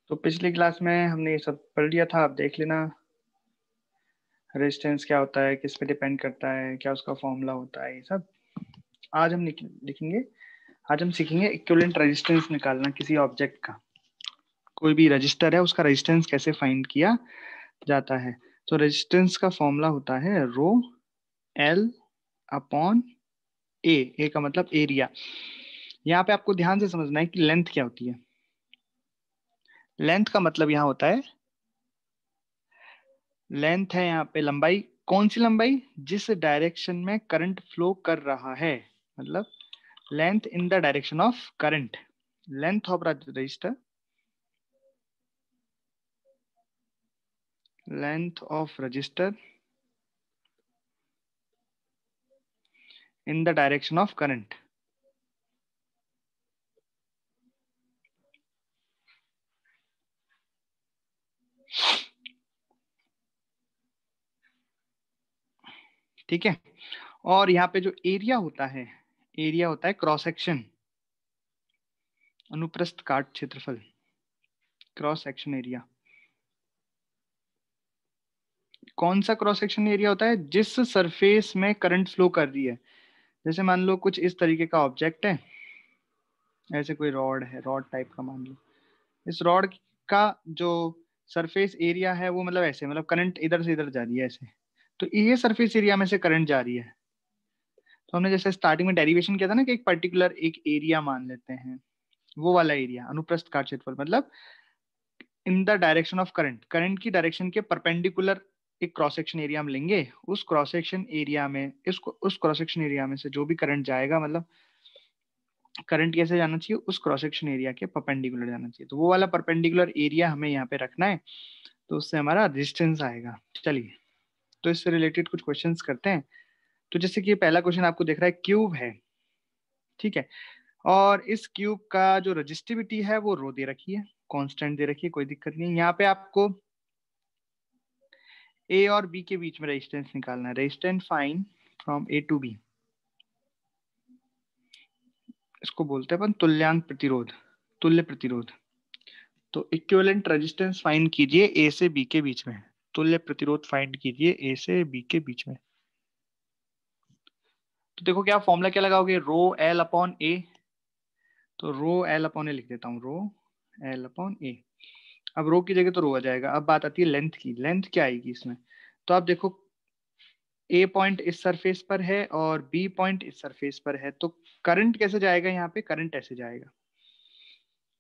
तो पिछली क्लास में हमने ये सब पढ़ लिया था, आप देख लेना। रेजिस्टेंस क्या होता है, किस पे डिपेंड करता है, क्या उसका फॉर्मूला होता है, ये सब आज हम लिखेंगे। आज हम सीखेंगे इक्विवेलेंट रेजिस्टेंस निकालना किसी ऑब्जेक्ट का। कोई भी रजिस्टर है उसका रेजिस्टेंस कैसे फाइंड किया जाता है। तो रेजिस्टेंस का फॉर्मूला होता है रो एल अपॉन ए। ए का मतलब एरिया। यहाँ पे आपको ध्यान से समझना है कि लेंथ क्या होती है। लेंथ का मतलब यहाँ होता है, लेंथ है यहाँ पे लंबाई। कौन सी लंबाई? जिस डायरेक्शन में करंट फ्लो कर रहा है, मतलब length in the direction of current. Length of register, length of register in the direction of current. ठीक है। और यहाँ पे जो एरिया होता है, एरिया होता है क्रॉस सेक्शन, अनुप्रस्थ काट क्षेत्रफल, क्रॉस सेक्शन एरिया। कौन सा क्रॉस सेक्शन एरिया होता है? जिस सरफेस में करंट फ्लो कर रही है। जैसे मान लो कुछ इस तरीके का ऑब्जेक्ट है, ऐसे कोई रॉड है, रॉड टाइप का मान लो। इस रॉड का जो सरफेस एरिया है वो मतलब ऐसे, मतलब करंट इधर से इधर जा रही है ऐसे, तो ये सरफेस एरिया में से करंट जा रही है। तो हमने जैसे स्टार्टिंग में डेरिवेशन किया था ना कि एक पर्टिकुलर एक एरिया मान लेते हैं, वो वाला एरिया अनुप्रस्थ काट क्षेत्रफल, मतलब in the direction of current, current की डायरेक्शन के परपेंडिकुलर एक क्रॉस सेक्शन एरिया हम लेंगे। उस क्रॉस सेक्शन एरिया में उस क्रॉस सेक्शन एरिया में से जो भी करंट जाएगा, मतलब करंट कैसे जाना चाहिए, उस क्रॉस सेक्शन एरिया के परपेंडिकुलर जाना चाहिए। तो वो वाला परपेंडिकुलर एरिया हमें यहाँ पे रखना है, तो उससे हमारा रेजिस्टेंस आएगा। चलिए, तो इससे रिलेटेड कुछ क्वेश्चंस करते हैं। तो जैसे कि पहला क्वेश्चन आपको दिख रहा है, क्यूब है, ठीक है, और इस क्यूब का जो रजिस्टिविटी है वो रो दे रखी है, कांस्टेंट दे रखी है, कोई दिक्कत नहीं। यहाँ पे आपको ए और बी के बीच में रेजिस्टेंस निकालना है। Resistance find from A to B, इसको बोलते हैं अपन तुल्यांक प्रतिरोध, तुल्य प्रतिरोध। तो इक्विवेलेंट रेजिस्टेंस फाइंड कीजिए ए से बी के बीच में, तुल्य प्रतिरोध फाइंड कीजिए ए से बी के बीच में। तो देखो क्या फॉर्मूला क्या लगाओगे, रो एल अपॉन ए। तो रो एल अपॉन ए लिख देता हूँ, रो एल अपॉन ए। अब रो की जगह तो रो आ जाएगा। अब बात आती है लेंथ की, लेंथ क्या आएगी इसमें। तो आप देखो, ए पॉइंट इस सरफेस पर है और बी पॉइंट इस सरफेस पर है, तो करंट कैसे जाएगा, यहाँ पे करंट ऐसे जाएगा।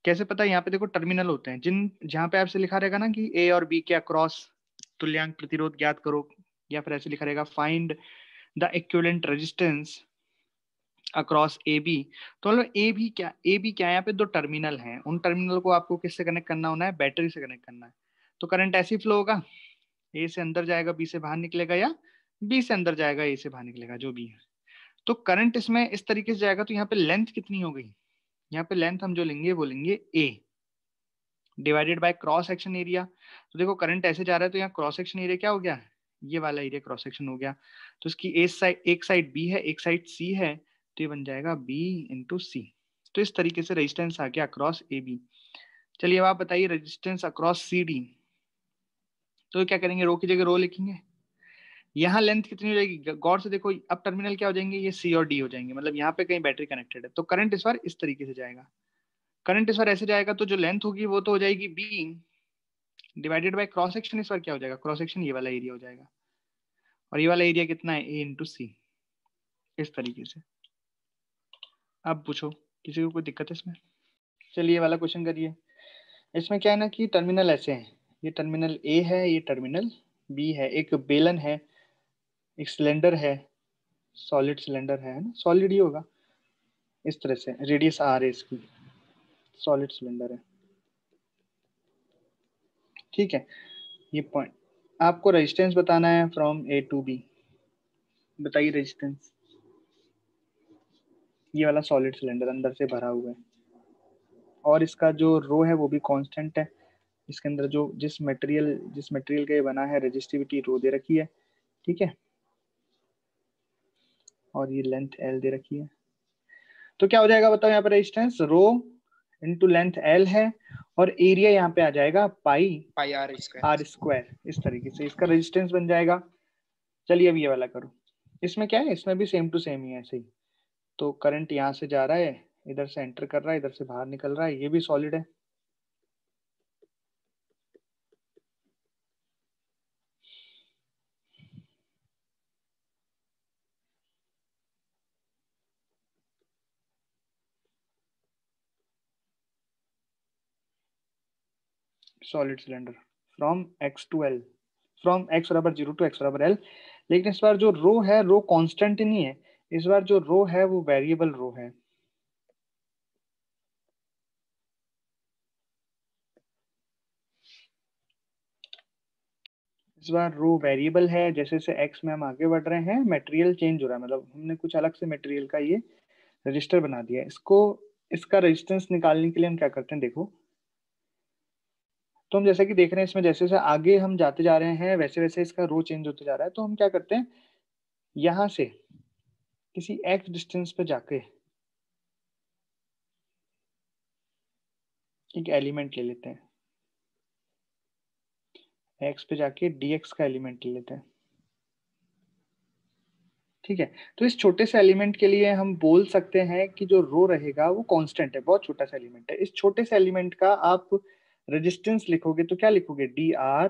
कैसे पता है? यहाँ पे देखो टर्मिनल होते हैं, जिन जहां पे आपसे लिखा रहेगा ना कि ए और बी के अक्रॉस तुल्यांक प्रतिरोध ज्ञात करो, या फिर ऐसे लिखा रहेगा find the equivalent resistance across A B. तो मतलब ए बी क्या है, यहाँ पे दो टर्मिनल हैं, उन टर्मिनल को आपको किससे कनेक्ट करना होना है, बैटरी से कनेक्ट करना है। तो करंट ऐसे ही फ्लो होगा, ए से अंदर जाएगा बी से बाहर निकलेगा, या बी से अंदर जाएगा ए से बाहर निकलेगा, जो भी है। तो करंट इसमें इस तरीके से जाएगा। तो यहाँ पे लेंथ कितनी हो गई, यहाँ पे लेंथ हम जो लेंगे वो लेंगे A divided by cross section area. तो देखो करंट ऐसे जा रहा है, तो यहाँ क्रॉस सेक्शन एरिया क्या हो गया, ये वाला एरिया क्रॉस सेक्शन हो गया। तो इसकी एक साइड बी है, एक साइड सी है, तो ये बन जाएगा बी इंटू सी। तो इस तरीके से रेजिस्टेंस आ गया अक्रॉस ए बी। चलिए अब आप बताइए रेजिस्टेंस अक्रॉस सी डी। तो क्या करेंगे, रो की जगह रो लिखेंगे। यहाँ लेंथ कितनी हो जाएगी, गौर से देखो, अब टर्मिनल क्या हो जाएंगे, ये सी और डी हो जाएंगे, मतलब यहाँ पे कहीं बैटरी कनेक्टेड है। तो करंट इस बार इस तरीके से जाएगा, करंट इस बार ऐसे जाएगा, तो जो लेंथ होगी वो तो हो जाएगी B divided by cross section. इस बार क्या हो जाएगा, क्रॉस सेक्शन ये वाला एरिया हो जाएगा, और ये वाला एरिया कितना है, ए इंटू सी, इस तरीके से। अब पूछो, किसी को कोई दिक्कत है इसमें? चलिए ये वाला क्वेश्चन करिए। इसमें क्या है ना कि टर्मिनल ऐसे हैं, ये टर्मिनल ए है, ये टर्मिनल बी है, एक बेलन है, एक सिलेंडर है, सॉलिड सिलेंडर है ना, सॉलिड ही होगा। इस तरह से रेडियस आर है इसकी, सॉलिड सिलेंडर है, ठीक है। ये पॉइंट आपको रेजिस्टेंस बताना है फ्रॉम ए टू बी। बताइए रेजिस्टेंस। ये वाला सॉलिड सिलेंडर अंदर से भरा हुआ है, और इसका जो रो है वो भी कांस्टेंट है। इसके अंदर जो जिस मटेरियल का ये बना है, रेजिस्टिविटी रो दे रखी है, ठीक है, और ये लेंथ एल दे रखी है। तो क्या हो जाएगा बताओ, यहाँ पर resistance rho into length L है, और एरिया यहाँ पे आ जाएगा पाई आर आर स्क्वायर। इस तरीके से इसका रेजिस्टेंस बन जाएगा। चलिए अब ये वाला करो। इसमें क्या है, इसमें भी सेम टू सेम ही है ऐसे ही। तो करंट यहाँ से जा रहा है, इधर से एंटर कर रहा है, इधर से बाहर निकल रहा है, ये भी सॉलिड है। Solid cylinder from x to l, from x बराबर 0 टू x बराबर l। लेकिन इस बार जो रो है, रो कांस्टेंट नहीं है, इस बार जो रो है वो वेरिएबल रो है। इस बार रो वेरिएबल है। जैसे जैसे x में हम आगे बढ़ रहे हैं, मटेरियल चेंज हो रहा है, मतलब हमने कुछ अलग से मटेरियल का ये रजिस्टर बना दिया है। इसको, इसका रेजिस्टेंस निकालने के लिए हम क्या करते हैं, देखो। तो हम जैसे कि देख रहे हैं, इसमें जैसे जैसे आगे हम जाते जा रहे हैं वैसे वैसे इसका रो चेंज होते जा रहा है। तो हम क्या करते हैं, यहाँ से किसी x डिस्टेंस पे जाके एक एलिमेंट ले लेते हैं, x पे जाके dx का एलिमेंट ले लेते हैं। ठीक है। तो इस छोटे से एलिमेंट के लिए हम बोल सकते हैं कि जो रो रहेगा वो कांस्टेंट है, बहुत छोटा सा एलिमेंट है। इस छोटे से एलिमेंट का आप रेजिस्टेंस लिखोगे तो क्या लिखोगे, डी आर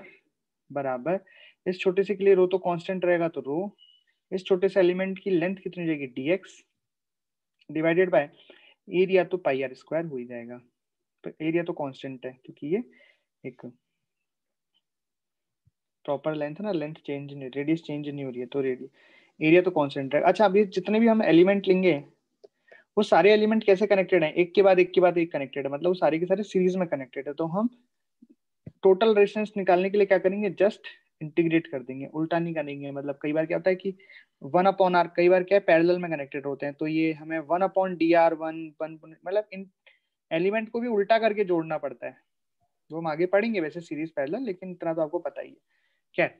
बराबर, इस छोटे से के लिए रो तो कांस्टेंट रहेगा तो रो, इस छोटे से एलिमेंट की लेंथ कितनी हो जाएगी, dx डिवाइडेड बाय एरिया, तो पाई आर स्क्वायर हो ही जाएगा। तो एरिया तो कांस्टेंट है क्योंकि ये एक प्रॉपर लेंथ है ना, लेंथ चेंज नहीं, रेडियस चेंज नहीं हो रही है, तो एरिया तो कांस्टेंट है। अच्छा, अभी जितने भी हम एलिमेंट लेंगे वो सारे एलिमेंट कैसे कनेक्टेड हैं, एक के बाद एक के बाद एक कनेक्टेड है, मतलब वो सारे के सारे सीरीज में कनेक्टेड है। तो हम टोटल रेजिस्टेंस निकालने के लिए क्या करेंगे, जस्ट इंटीग्रेट कर देंगे, उल्टा नहीं करेंगे। मतलब कई बार क्या होता है कि 1/r, कई बार क्या है पैरेलल में कनेक्टेड होते हैं, तो ये हमें 1/dr 1 मतलब इन एलिमेंट को भी उल्टा करके जोड़ना पड़ता है। वो हम आगे पढ़ेंगे वैसे सीरीज पैरेलल, लेकिन इतना तो आपको पता ही है। क्या,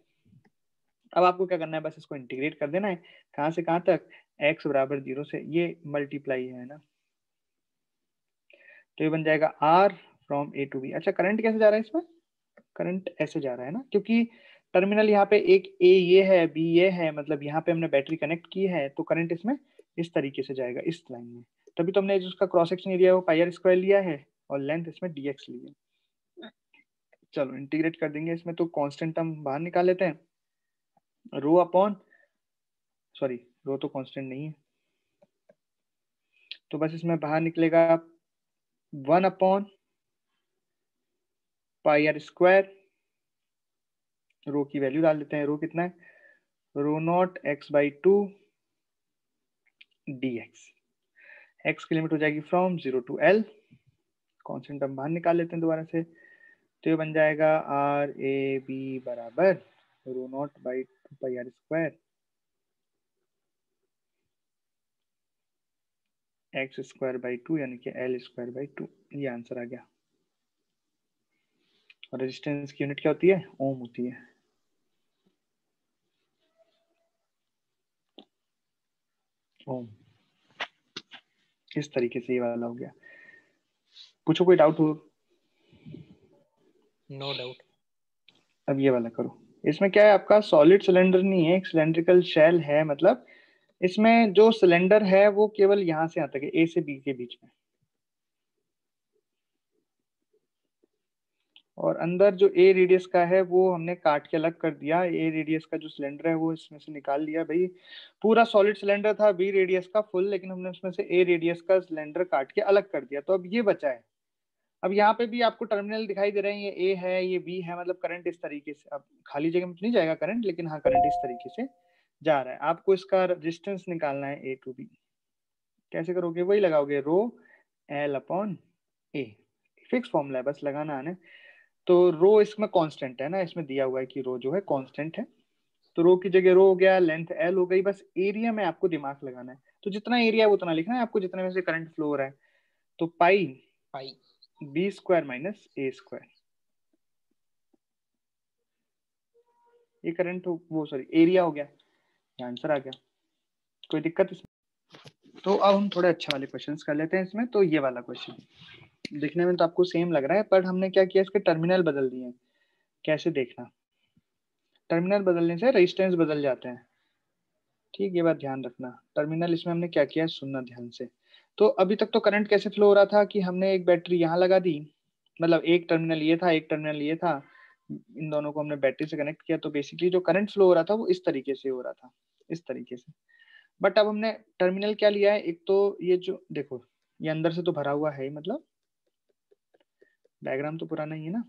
अब आपको क्या करना है, बस इसको इंटीग्रेट कर देना है। कहाँ से कहाँ तक, x बराबर 0 से, ये मल्टीप्लाई है ना, तो ये बन जाएगा r from a to b। अच्छा, करंट कैसे जा रहा है इसमें, करंट ऐसे जा रहा है ना, क्योंकि टर्मिनल यहाँ पे एक a ये है, b ये है, मतलब यहाँ पे हमने बैटरी कनेक्ट की है, तो करंट इसमें इस तरीके से जाएगा, इस लाइन में। तभी तो हमने जिसका क्रॉस सेक्शन एरिया है वो पाई आर स्क्वायर लिया है और लेंथ इसमें dx ली है। चलो इंटीग्रेट कर देंगे इसमें, तो कांस्टेंट हम बाहर निकाल लेते हैं, रो अपॉन, सॉरी रो तो कांस्टेंट नहीं है, तो बस इसमें बाहर निकलेगा 1/पाई आर स्क्वायर, रो की वैल्यू डाल देते हैं, रो कितना है, रो नॉट x/2 dx। x की लिमिट हो जाएगी फ्रॉम 0 टू l, कॉन्स्टेंट हम बाहर निकाल लेते हैं दोबारा से, तो ये बन जाएगा आर ए बी बराबर rho naught by 2 pi R square x square by 2, यानी कि एल स्क्वायर बाई 2। ये आंसर आ गया। और रेजिस्टेंस की यूनिट क्या होती है, ओम होती है। ओम। इस तरीके से ये वाला हो गया। पूछो कोई डाउट हो। No doubt. अब ये वाला करो। इसमें क्या है, आपका सॉलिड सिलेंडर नहीं है, एक सिलेंड्रिकल शेल है, मतलब इसमें जो सिलेंडर है वो केवल यहाँ से यहाँ तक है, ए से बी के बीच में, और अंदर जो ए रेडियस का है वो हमने काट के अलग कर दिया। ए रेडियस का जो सिलेंडर है वो इसमें से निकाल लिया भाई। पूरा सॉलिड सिलेंडर था बी रेडियस का फुल, लेकिन हमने उसमें से ए रेडियस का सिलेंडर काट के अलग कर दिया, तो अब ये बचा है। अब यहाँ पे भी आपको टर्मिनल दिखाई दे रहे हैं, ये ए है ये बी है, मतलब करंट इस तरीके से, अब खाली जगह में नहीं जाएगा करंट, लेकिन हाँ करंट इस तरीके से जा रहा है। आपको इसका रेजिस्टेंस निकालना है ए टू बी। कैसे करोगे, वही लगाओगे रो एल अपॉन ए, फिक्स फॉर्मूला है, बस लगाना आना। तो रो इसमें कांस्टेंट है ना, इसमें दिया हुआ है कि रो जो है कांस्टेंट है, तो रो की जगह रो हो गया, लेंथ एल हो गई, बस एरिया में आपको दिमाग लगाना है। तो जितना एरिया है उतना लिखना है आपको, जितने में से करंट फ्लो हो रहा है। तो पाई पाई बी स्क्वायर माइनस ए स्क्वायर, ये करंट वो सॉरी एरिया हो गया, आंसर आ गया। कोई दिक्कत इसमें। तो अब हम थोड़े अच्छे वाले क्वेश्चंस कर लेते हैं इसमें। तो ये वाला क्वेश्चन, दिखने में तो आपको सेम लग रहा है, पर हमने क्या किया, इसके टर्मिनल बदल दिए हैं। कैसे देखना, टर्मिनल बदलने से रेजिस्टेंस बदल जाते हैं। ठीक, ये बात ध्यान रखना। टर्मिनल इसमें हमने क्या किया है, सुनना ध्यान से। तो अभी तक तो करंट कैसे फ्लो हो रहा था कि हमने एक बैटरी यहाँ लगा दी, मतलब एक टर्मिनल ये था, एक टर्मिनल ये था, इन दोनों को हमने बैटरी से कनेक्ट किया, तो बेसिकली जो करंट फ्लो हो रहा था वो इस तरीके से हो रहा था, इस तरीके से। बट अब हमने टर्मिनल क्या लिया है, एक तो ये जो देखो, ये अंदर से तो भरा हुआ है ही, मतलब डायग्राम तो पुराना ही है ना।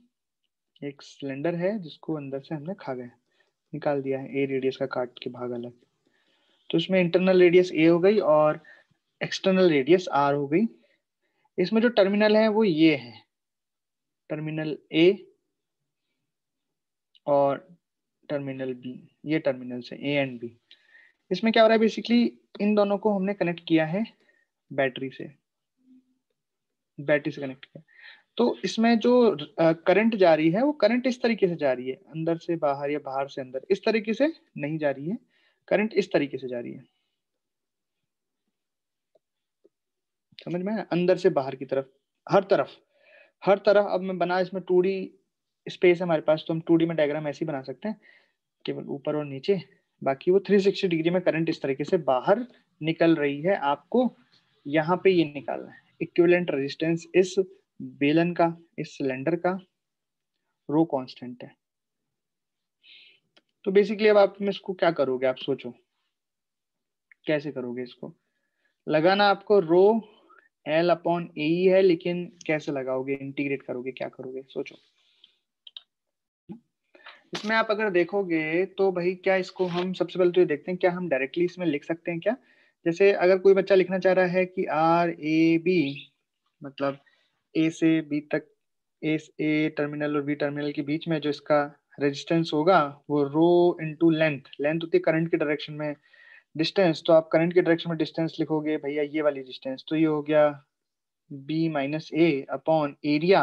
एक सिलेंडर है जिसको अंदर से हमने खा गए, निकाल दिया है, ए रेडियस का काट के भाग अलग। तो इसमें इंटरनल रेडियस ए हो गई और एक्सटर्नल रेडियस आर हो गई। इसमें जो टर्मिनल है वो ये है, टर्मिनल ए और टर्मिनल बी, ये टर्मिनल से ए एंड बी। इसमें क्या हो रहा है, बेसिकली इन दोनों को हमने कनेक्ट किया है बैटरी से, बैटरी से कनेक्ट किया। तो इसमें जो करंट जा रही है वो करंट इस तरीके से जा रही है, अंदर से बाहर या बाहर से अंदर, इस तरीके से नहीं जा रही है। करंट इस तरीके से जा रही है, समझ में आया? अंदर से बाहर की तरफ, हर तरफ, हर तरफ। अब मैं बना, इसमें 2D स्पेस है हमारे पास, तो हम 2D में डायग्राम ऐसे ही बना सकते हैं, केवल ऊपर और नीचे। बाकी वो 360 डिग्री में करंट इस तरीके से बाहर निकल रही है। आपको यहाँ पे ये निकालना है, इक्विवेलेंट रेजिस्टेंस इस बेलन का, इस सिलेंडर का रो कांस्टेंट है। तो बेसिकली अब आप में इसको क्या करोगे, आप सोचो कैसे करोगे इसको। लगाना आपको रो एल अपॉन ए ही है, लेकिन कैसे लगाओगे, इंटीग्रेट करोगे, क्या करोगे, सोचो। इसमें आप अगर देखोगे तो भाई क्या, इसको हम सबसे पहले तो ये देखते हैं क्या हम डायरेक्टली इसमें लिख सकते हैं क्या। जैसे अगर कोई बच्चा लिखना चाह रहा है कि आर ए बी, मतलब ए से बी तक, ए टर्मिनल और बी टर्मिनल के बीच में जो इसका रेजिस्टेंस होगा वो रो इनटू लेंथ, लेंथ होती है करंट के डायरेक्शन में डिस्टेंस, तो आप करंट के डायरेक्शन में डिस्टेंस लिखोगे भैया ये वाली डिस्टेंस, तो ये हो गया B minus A upon area.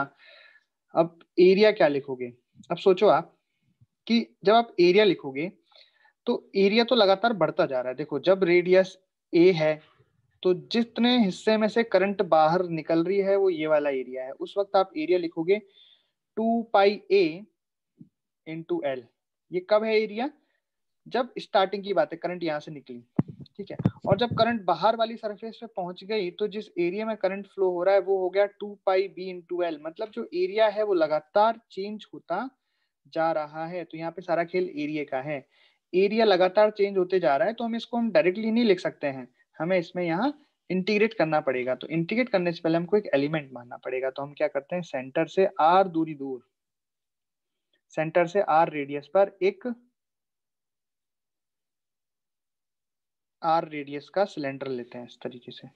अब एरिया क्या लिखोगे, अब सोचो आप कि जब आप एरिया लिखोगे तो एरिया तो लगातार बढ़ता जा रहा है। देखो जब रेडियस ए है तो जितने हिस्से में से करंट बाहर निकल रही है वो ये वाला एरिया है, उस वक्त आप एरिया लिखोगे 2 पाई ए इंटू एल। ये कब है एरिया, जब स्टार्टिंग की बात है, करंट यहाँ से निकली, ठीक है। और जब करंट बाहर वाली सरफेस पे पहुंच गई तो जिस एरिया में करंट फ्लो हो रहा है वो हो गया 2 पाई बी इंटू एल। मतलब जो एरिया है वो लगातार चेंज होता जा रहा है। तो यहाँ पे सारा खेल एरिया का है, एरिया लगातार चेंज होते जा रहा है, तो हम इसको हम डायरेक्टली नहीं लिख सकते हैं, हमें इसमें यहाँ इंटीग्रेट करना पड़ेगा। तो इंटीग्रेट करने से पहले हमको एक एलिमेंट मानना पड़ेगा। तो हम क्या करते हैं, सेंटर से आर दूरी दूर, सेंटर से आर रेडियस पर एक आर रेडियस का सिलेंडर लेते हैं इस तरीके से।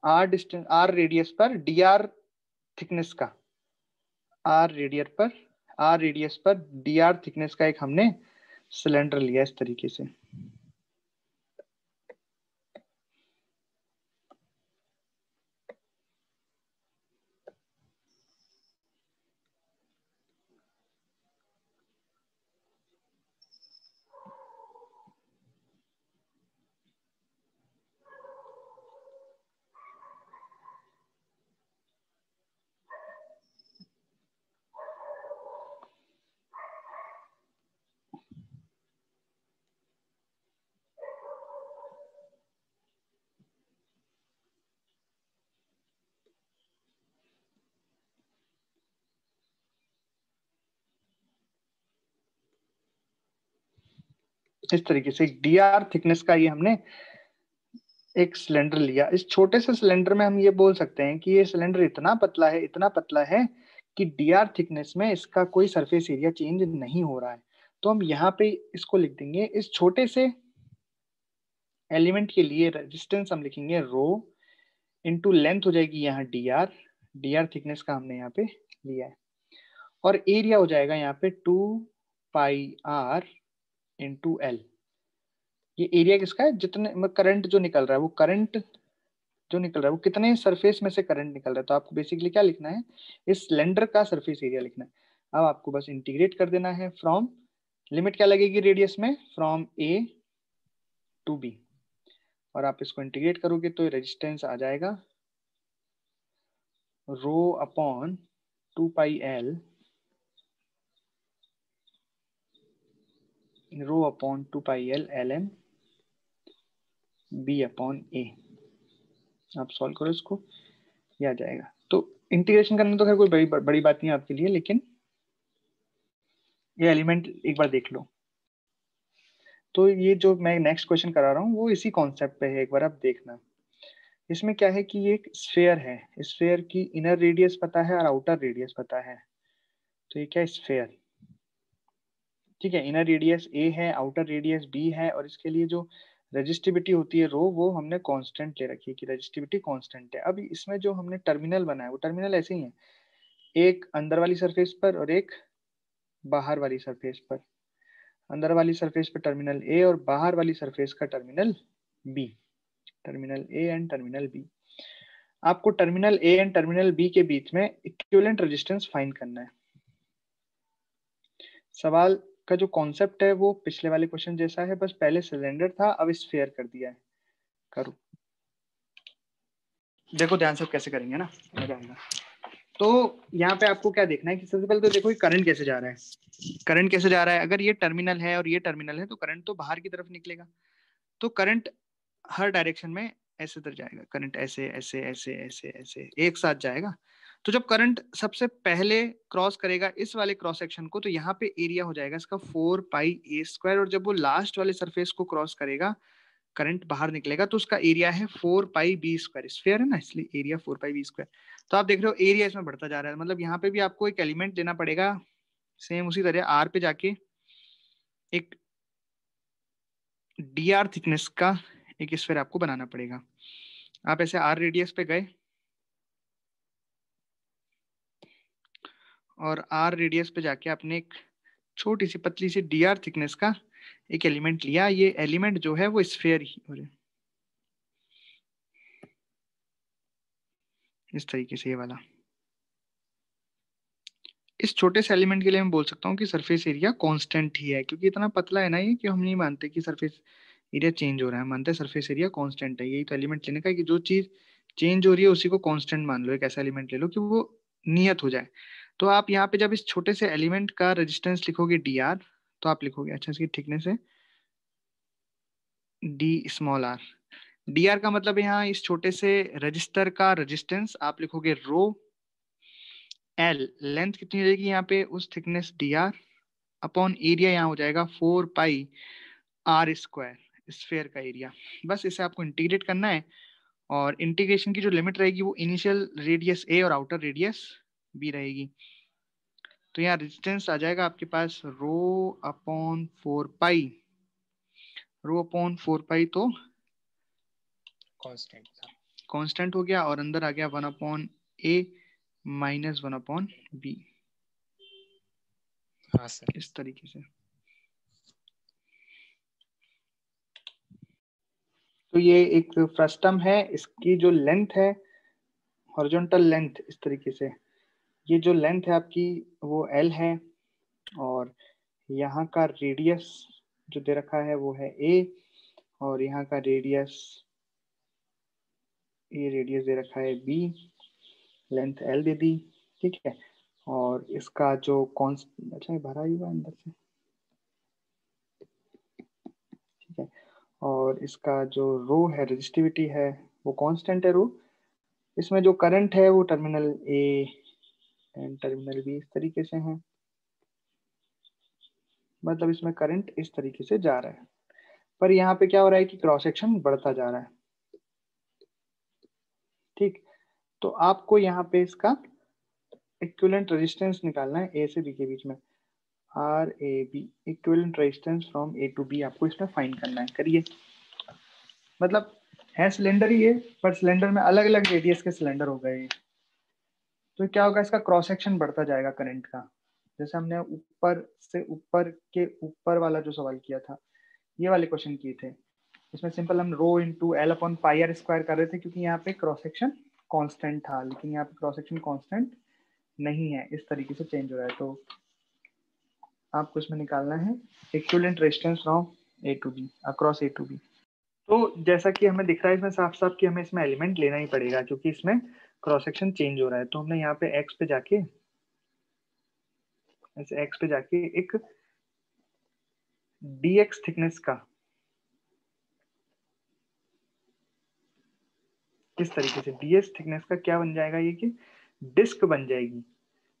आर डिस्टेंस, आर रेडियस पर डी आर थिकनेस का, आर रेडियस पर, आर रेडियस पर डी आर थिकनेस का एक हमने सिलेंडर लिया इस तरीके से। इस तरीके से डी आर थिकनेस का ये हमने एक सिलेंडर लिया। इस छोटे से सिलेंडर में हम ये बोल सकते हैं कि ये सिलेंडर इतना पतला है, इतना पतला है कि डी आर थिकनेस में इसका कोई सरफेस एरिया चेंज नहीं हो रहा है। तो हम यहाँ पे इसको लिख देंगे, इस छोटे से एलिमेंट के लिए रेजिस्टेंस हम लिखेंगे रो इनटू लेंथ हो जाएगी यहाँ डी आर थिकनेस का हमने यहाँ पे लिया है, और एरिया हो जाएगा यहाँ पे 2 पाई आर इंटू एल। ये एरिया किसका है, जितने करंट जो निकल रहा है, वो करंट जो निकल रहा है वो कितने सरफेस में से करंट निकल रहा है। तो आपको बेसिकली क्या लिखना है, इस सिलेंडर का सरफेस एरिया लिखना है। अब आपको बस इंटीग्रेट कर देना है फ्रॉम, लिमिट क्या लगेगी रेडियस में, फ्रॉम ए टू बी। और आप इसको इंटीग्रेट करोगे तो रेजिस्टेंस आ जाएगा rho upon 2πl rho upon 2πl ln b upon a। आप सॉल्व करो इसको, ये आ जाएगा। तो इंटीग्रेशन करना तो खैर कोई बड़ी बात नहीं है आपके लिए, लेकिन ये एलिमेंट एक बार देख लो। तो ये जो मैं नेक्स्ट क्वेश्चन करा रहा हूँ वो इसी कॉन्सेप्ट पे है, एक बार आप देखना। इसमें क्या है कि ये एक स्फेयर है, स्फेयर की इनर रेडियस पता है और आउटर रेडियस पता है। तो ये क्या है, स्फेयर, ठीक है। इनर रेडियस a है, आउटर रेडियस b है, और इसके लिए जो रेजिस्टिविटी होती है रो, वो हमने कांस्टेंट ले रखी है कि रेजिस्टिविटी कांस्टेंट है। अब इसमें जो हमने टर्मिनल बनाया वो टर्मिनल ऐसे ही है, एक अंदर वाली सरफेस पर और एक बाहर वाली सरफेस पर। अंदर वाली सरफेस पर टर्मिनल a और बाहर वाली सरफेस का terminal b, terminal a and terminal b। आपको terminal a and terminal b के बीच में इक्विवेलेंट रेजिस्टेंस फाइंड करना है। सवाल का जो कॉन्सेप्ट है वो पिछले वाले क्वेश्चन जैसा है, बस पहले सिलेंडर था, अब स्फीयर कर दिया है। करो, देखो ध्यान से कैसे करेंगे ना, मजा आएगा। तो यहाँ पे आपको क्या देखना है कि सबसे पहले तो देखो करंट कैसे जा रहा है। करंट कैसे जा रहा है, अगर ये टर्मिनल है और ये टर्मिनल है तो करंट तो बाहर की तरफ निकलेगा। तो करंट हर डायरेक्शन में ऐसे तरह जाएगा, करंट ऐसे ऐसे ऐसे ऐसे ऐसे एक साथ जाएगा। तो जब करंट सबसे पहले क्रॉस करेगा इस वाले क्रॉस सेक्शन को, तो यहाँ पे एरिया हो जाएगा इसका 4πa², और जब वो लास्ट वाले सरफेस को क्रॉस करेगा करंट बाहर निकलेगा तो उसका एरिया है 4πb²। स्फीयर है ना, इसलिए एरिया 4πb²। तो आप देख रहे हो एरिया इसमें बढ़ता जा रहा है, मतलब यहाँ पे भी आपको एक एलिमेंट लेना पड़ेगा, सेम उसी तरह आर पे जाके एक dr थिकनेस का एक स्फीयर आपको बनाना पड़ेगा। आप ऐसे आर रेडियस पे गए और आर रेडियस पे जाके आपने एक छोटी सी पतली सी dr थिकनेस का एक एलिमेंट लिया। ये एलिमेंट जो है वो स्फीयर ही इस तरीके से, ये वाला। इस छोटे से एलिमेंट के लिए मैं बोल सकता हूँ कि सरफेस एरिया कांस्टेंट ही है, क्योंकि इतना पतला है ना ये कि हम नहीं मानते कि सरफेस एरिया चेंज हो रहा है, मानते हैं सरफेस एरिया कांस्टेंट है। यही तो एलिमेंट लेने का है कि जो चीज चेंज हो रही है उसी को कांस्टेंट मान लो। एक ऐसा एलिमेंट ले लो कि वो नियत हो जाए। तो आप यहाँ पे जब इस छोटे से एलिमेंट का रेजिस्टेंस लिखोगे dr, तो आप लिखोगे, अच्छा इसकी थिकनेस है d r। dr का मतलब यहाँ इस छोटे से रजिस्टर का रेजिस्टेंस आप लिखोगे रो। l लेंथ कितनी हो जाएगी यहाँ पे उस थिकनेस dr अपॉन एरिया यहाँ हो जाएगा 4πr², स्फेयर का एरिया। बस इसे आपको इंटीग्रेट करना है, और इंटीग्रेशन की जो लिमिट रहेगी वो इनिशियल रेडियस a और आउटर रेडियस b रहेगी। तो यहाँ रेजिस्टेंस आ जाएगा आपके पास रो अपॉन 4π, रो अपॉन 4π तो कांस्टेंट था, कांस्टेंट हो गया, और अंदर आ गया 1/a माइनस 1/b, हाँ सर। इस तरीके से। तो ये एक फ्रस्टम है, इसकी जो लेंथ है हॉरिजॉन्टल लेंथ इस तरीके से, ये जो लेंथ है आपकी वो l है, और यहाँ का रेडियस जो दे रखा है वो है a, और यहाँ का रेडियस, ये रेडियस दे रखा है b, लेंथ l दे दी, ठीक है। और इसका जो अच्छा ये भरा ही हुआ अंदर से, ठीक है। और इसका जो रो है, रेजिस्टिविटी है, वो कांस्टेंट है रो। इसमें जो करंट है वो terminal a and terminal b इस तरीके से है, मतलब इसमें करंट इस तरीके से जा रहा है। पर यहाँ पे क्या हो रहा है कि क्रॉस सेक्शन बढ़ता जा रहा है, ठीक। तो आपको यहाँ पे इसका इक्विवेलेंट रेजिस्टेंस निकालना है ए से बी के बीच में, R A B, equivalent resistance from A to B आपको इसमें फाइंड करना है। करिए, मतलब है सिलेंडर ही है, पर सिलेंडर में अलग अलग रेडियस के सिलेंडर हो गए। तो क्या होगा, इसका क्रॉस सेक्शन बढ़ता जाएगा करंट का। जैसे हमने ऊपर से ऊपर के ऊपर वाला जो सवाल किया था, ये वाले क्वेश्चन किए थे, इसमें सिंपल हम rho into L upon pi R square कर रहे थे, क्योंकि यहाँ पे क्रॉस सेक्शन कांस्टेंट था, लेकिन यहाँ पे क्रॉस सेक्शन कांस्टेंट नहीं है, इस तरीके से चेंज हो रहा है। तो आपको इसमें निकालना है equivalent resistance from A to B, across A to B. तो जैसा कि हमें दिख रहा है इसमें साफ साफ कि हमें इसमें एलिमेंट लेना ही पड़ेगा क्योंकि इसमें क्रॉस सेक्शन चेंज हो रहा है। तो हमने यहाँ पे एक्स पे जाके ऐसे एक्स पे जाके एक dx थिकनेस का इस तरीके से ds थिकनेस का क्या बन जाएगा, ये कि डिस्क बन जाएगी।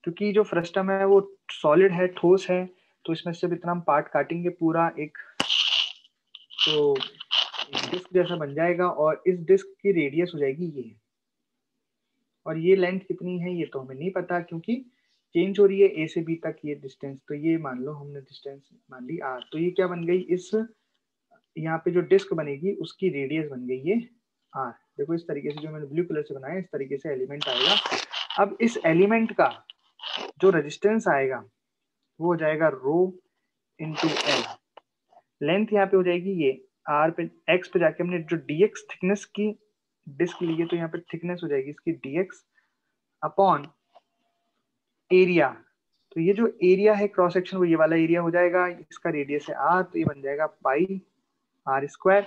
क्योंकि जो फ्रस्टम है वो सॉलिड है, ठोस है, तो इसमें से इतना हम पार्ट काटेंगे पूरा एक, तो डिस्क जैसा बन जाएगा और इस डिस्क की रेडियस हो जाएगी ये। और ये लेंथ कितनी है ये तो हमें नहीं पता क्योंकि चेंज हो रही है ए से बी तक ये डिस्टेंस। तो ये मान लो हमने डिस्टेंस मान ली आर, तो ये क्या बन गई, इस यहाँ पे जो डिस्क बनेगी उसकी रेडियस बन गई ये आर। देखो इस तरीके से जो मैंने ब्लू कलर से बनाया इस तरीके से एलिमेंट आएगा। अब इस एलिमेंट का जो रेजिस्टेंस आएगा वो हो जाएगा रो इंटू एल। लेंथ यहाँ पे हो जाएगी ये आर पे, एक्स पे जाके हमने जो डीएक्स थिकनेस की डिस्क ली है तो यहाँ पे थिकनेस हो जाएगी इसकी डीएक्स अपॉन एरिया। तो ये जो एरिया है क्रॉस सेक्शन वो ये वाला एरिया हो जाएगा, इसका रेडियस है आर, तो ये बन जाएगा पाई आर स्क्वायर।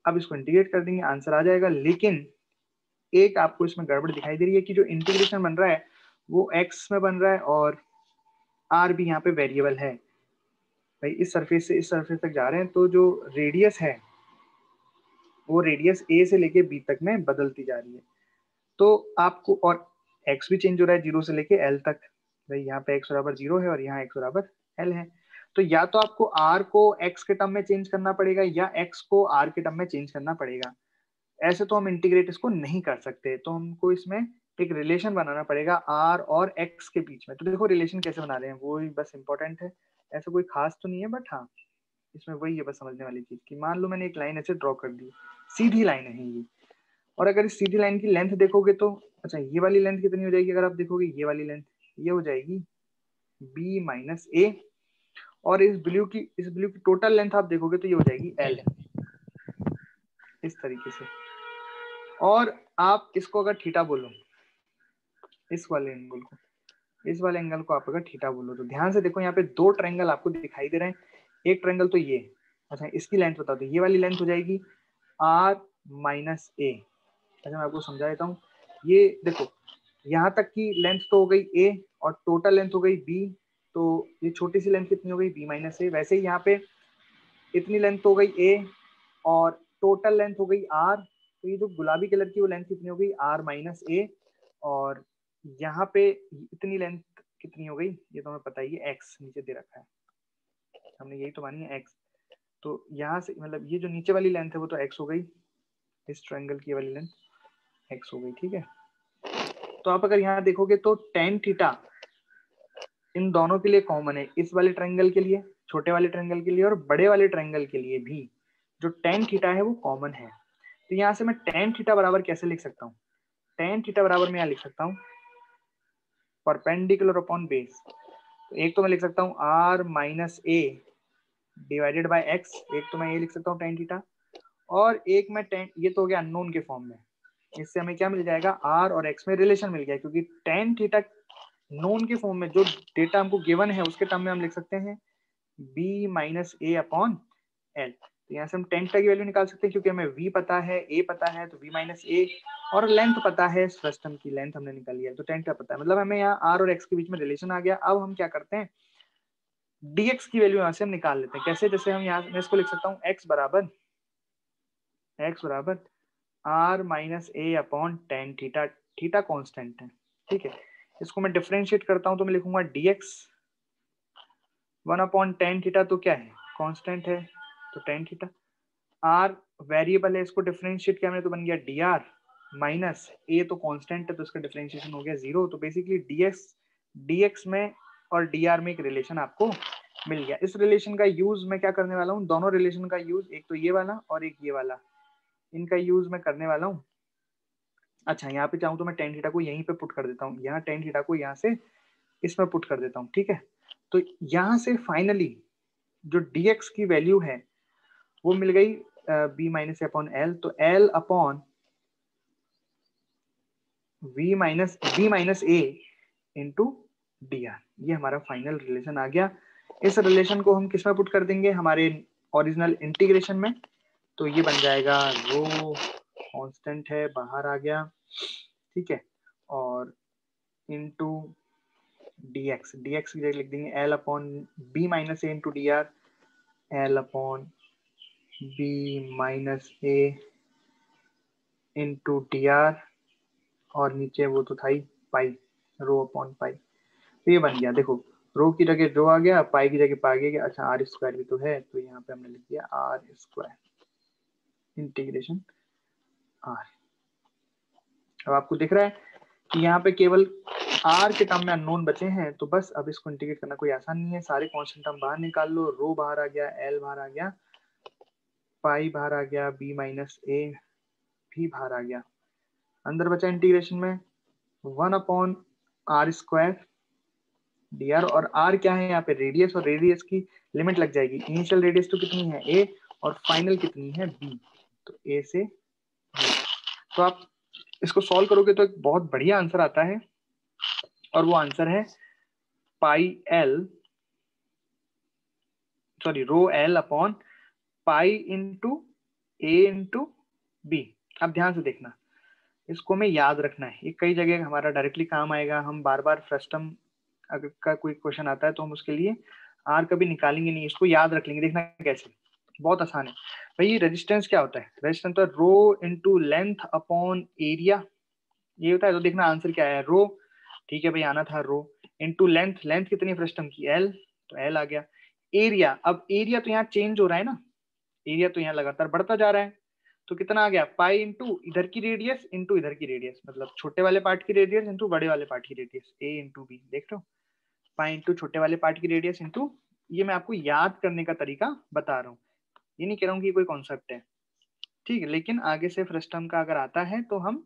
अब इसको इंटीग्रेट कर देंगे, आंसर आ जाएगा। लेकिन एक आपको इसमें गड़बड़ दिखाई दे रही है कि जो इंटीग्रेशन बन रहा है वो एक्स में बन रहा है और आर भी यहाँ पे वेरिएबल है। भाई इस सरफेस से इस सरफेस तक जा रहे हैं तो जो रेडियस है वो रेडियस ए से लेके बी तक में बदलती जा रही है। तो आपको और एक्स भी चेंज हो रहा है जीरो से लेके एल तक। भाई यहाँ पे एक्स बराबर जीरो है और यहाँ एक्स बराबर एल है। तो या तो आपको आर को एक्स के टर्म में चेंज करना पड़ेगा या एक्स को आर के टर्म में चेंज करना पड़ेगा। ऐसे तो हम इंटीग्रेट इसको नहीं कर सकते, तो हमको इसमें एक रिलेशन बनाना पड़ेगा आर और एक्स के बीच में। तो देखो रिलेशन कैसे बना रहे हैं वो ही बस इंपॉर्टेंट है, ऐसा कोई खास तो नहीं है, बट हाँ इसमें वही है बस समझने वाली चीज कि मान लो मैंने एक लाइन ऐसे ड्रॉ कर दी, सीधी लाइन है ये, और अगर इस सीधी लाइन की लेंथ देखोगे तो अच्छा ये वाली लेंथ कितनी हो जाएगी, अगर आप देखोगे ये वाली लेंथ ये हो जाएगी b माइनस ए, और इस ब्लू की टोटल लेंथ आप देखोगे तो ये हो जाएगी एल, इस तरीके से। और आप इसको अगर थीटा बोलो, इस वाले एंगल को, इस वाले एंगल को आप अगर थीटा बोलो तो ध्यान से देखो यहाँ पे दो ट्रायंगल आपको दिखाई दे रहे हैं। एक ट्रायंगल तो ये, अच्छा इसकी लेंथ बता दो, ये वाली लेंथ हो जाएगी r माइनस ए। अच्छा मैं आपको समझा देता हूँ, ये देखो यहाँ तक की लेंथ तो हो गई a और टोटल लेंथ हो गई b, तो ये छोटी सी लेंथ कितनी हो गई b माइनस ए। वैसे ही यहाँ पे इतनी लेंथ हो गई a और टोटल लेंथ हो गई r, तो ये जो गुलाबी कलर की वो लेंथ कितनी हो गई r माइनस ए, और यहाँ पे इतनी लेंथ कितनी हो गई ये तो हमें पता ही है, x नीचे दे रखा है हमने, यही तो मानी है x। तो यहाँ से मतलब ये जो नीचे वाली लेंथ है वो तो x हो गई, इस ट्रायंगल की वाली लेंथ x हो गई, ठीक है। तो आप अगर यहाँ देखोगे तो tan थीटा इन दोनों के लिए कॉमन है, इस वाले ट्रायंगल के लिए, छोटे वाले ट्रायंगल के लिए और बड़े वाले ट्रायंगल के लिए भी जो tan थीटा है वो कॉमन है। तो यहाँ से मैं tan थीटा बराबर कैसे लिख सकता हूँ, tan थीटा बराबर मैं यहाँ लिख सकता हूँ परपेंडिकुलर अपॉन बेस। तो एक तो मैं लिख सकता हूँ r माइनस ए डिवाइडेड बाय x, एक तो मैं ये लिख सकता हूँ tan थीटा, और एक मैं tan, ये तो हो गया अननोन के फॉर्म में, इससे हमें क्या मिल जाएगा r और x में रिलेशन मिल गया, क्योंकि tan थीटा नोन के फॉर्म में जो डेटा हमको गिवन है उसके टर्म में हम लिख सकते हैं b minus A upon L. तो यहाँ से हम tan थीटा की वैल्यू निकाल सकते हैं क्योंकि हमें v पता है a पता है, तो v माइनस ए, और लेंथ पता है, फ्रस्टम की लेंथ हमने निकाली है तो tan थीटा पता है, मतलब हमें यहाँ r और x के बीच में रिलेशन आ गया। अब हम क्या करते हैं dx की वैल्यू यहाँ से हम निकाल लेते हैं। कैसे, जैसे हम यहाँ मैं इसको लिख सकता हूँ x बराबर r minus A upon tan theta, theta constant है, ठीक है। इसको मैं डिफरेंशिएट करता हूँ तो मैं लिखूंगा dx 1 अपॉन tan थीटा, तो क्या है कांस्टेंट है तो tan थीटा, r वेरिएबल है इसको डिफरेंशिएट किया मैंने तो बन गया dr, माइनस a तो कांस्टेंट है तो इसका डिफरेंशिएशन हो गया 0। तो बेसिकली dx में और dr में एक रिलेशन आपको मिल गया। इस रिलेशन का यूज मैं क्या करने वाला हूँ, दोनों रिलेशन का यूज, एक तो ये वाला और एक ये वाला, इनका यूज मैं करने वाला हूँ। अच्छा यहाँ पे चाहूँ तो मैं tan थीटा को यहीं पे पुट कर देता हूँ, यहाँ tan थीटा को यहाँ से इसमें पुट कर देता हूँ, ठीक है। तो यहाँ से फाइनली जो dx की वैल्यू है वो मिल गई b माइनस अपॉन एल, तो l upon B minus A into D are, ये हमारा फाइनल रिलेशन आ गया। इस रिलेशन को हम किस में पुट कर देंगे, हमारे ओरिजिनल इंटीग्रेशन में। तो ये बन जाएगा रो कांस्टेंट है, बाहर आ गया, ठीक है, और इनटू dx, dx की जगह लिख देंगे l upon b minus A into D R, l upon b minus A into D R, और नीचे वो तो था ही पाई, रो अपॉन पाई। तो ये बन गया, देखो रो की जगह रो आ गया, पाई की जगह पाई आ गया। अच्छा आर स्क्वायर भी तो है, तो यहाँ पे हमने लिख दिया आर स्क्वायर इंटीग्रेशन आर। अब आपको दिख रहा है कि यहाँ पे केवल आर के टर्म में अननोन बचे हैं, तो बस अब इसको इंटीग्रेट करना कोई आसान नहीं है। सारे कांस्टेंट टर्म बाहर निकाल लो, रो बाहर आ गया, एल बाहर आ गया, पाई बाहर आ गया, बी माइनस ए भी बाहर आ गया। अंदर बचा इंटीग्रेशन में 1 upon R square D R, और आर क्या है यहाँ पे रेडियस, और रेडियस की लिमिट लग जाएगी। इनिशियल रेडियस तो कितनी है ए, और फाइनल कितनी है बी, तो ए से बी। तो आप इसको सॉल्व करोगे तो एक बहुत बढ़िया आंसर आता है, और वो आंसर है pi L, sorry rho L upon pi into A into B. अब ध्यान से देखना, इसको हमें याद रखना है, ये कई जगह हमारा डायरेक्टली काम आएगा। हम बार बार फ्रस्टम अगर का कोई क्वेश्चन आता है तो हम उसके लिए आर कभी निकालेंगे नहीं, इसको याद रख लेंगे। देखना कैसे, बहुत आसान है भाई। रेजिस्टेंस क्या होता है? रेजिस्टेंस तो rho into length upon area, ये होता है। तो देखना आंसर क्या है, रो, ठीक है भाई, आना था रो, इंटू लेंथ, लेंथ कितनी है फ्रस्टम की, एल, तो एल आ गया। एरिया, अब एरिया तो यहाँ चेंज हो रहा है ना, एरिया तो यहाँ लगातार बढ़ता जा रहा है, तो कितना आ गया, पाई इंटू इधर की रेडियस इंटू इधर की रेडियस, मतलब छोटे वाले पार्ट की रेडियस इंटू बड़े वाले पार्ट की रेडियस, ए इंटू बी। देख रहे हो, पाई इंटू छोटे वाले पार्ट की रेडियस इंटू, ये मैं आपको याद करने का तरीका बता रहा हूँ, ये नहीं कह रहा हूँ कि कोई कॉन्सेप्ट है, ठीक है। लेकिन आगे से फ्रस्टम का अगर आता है तो हम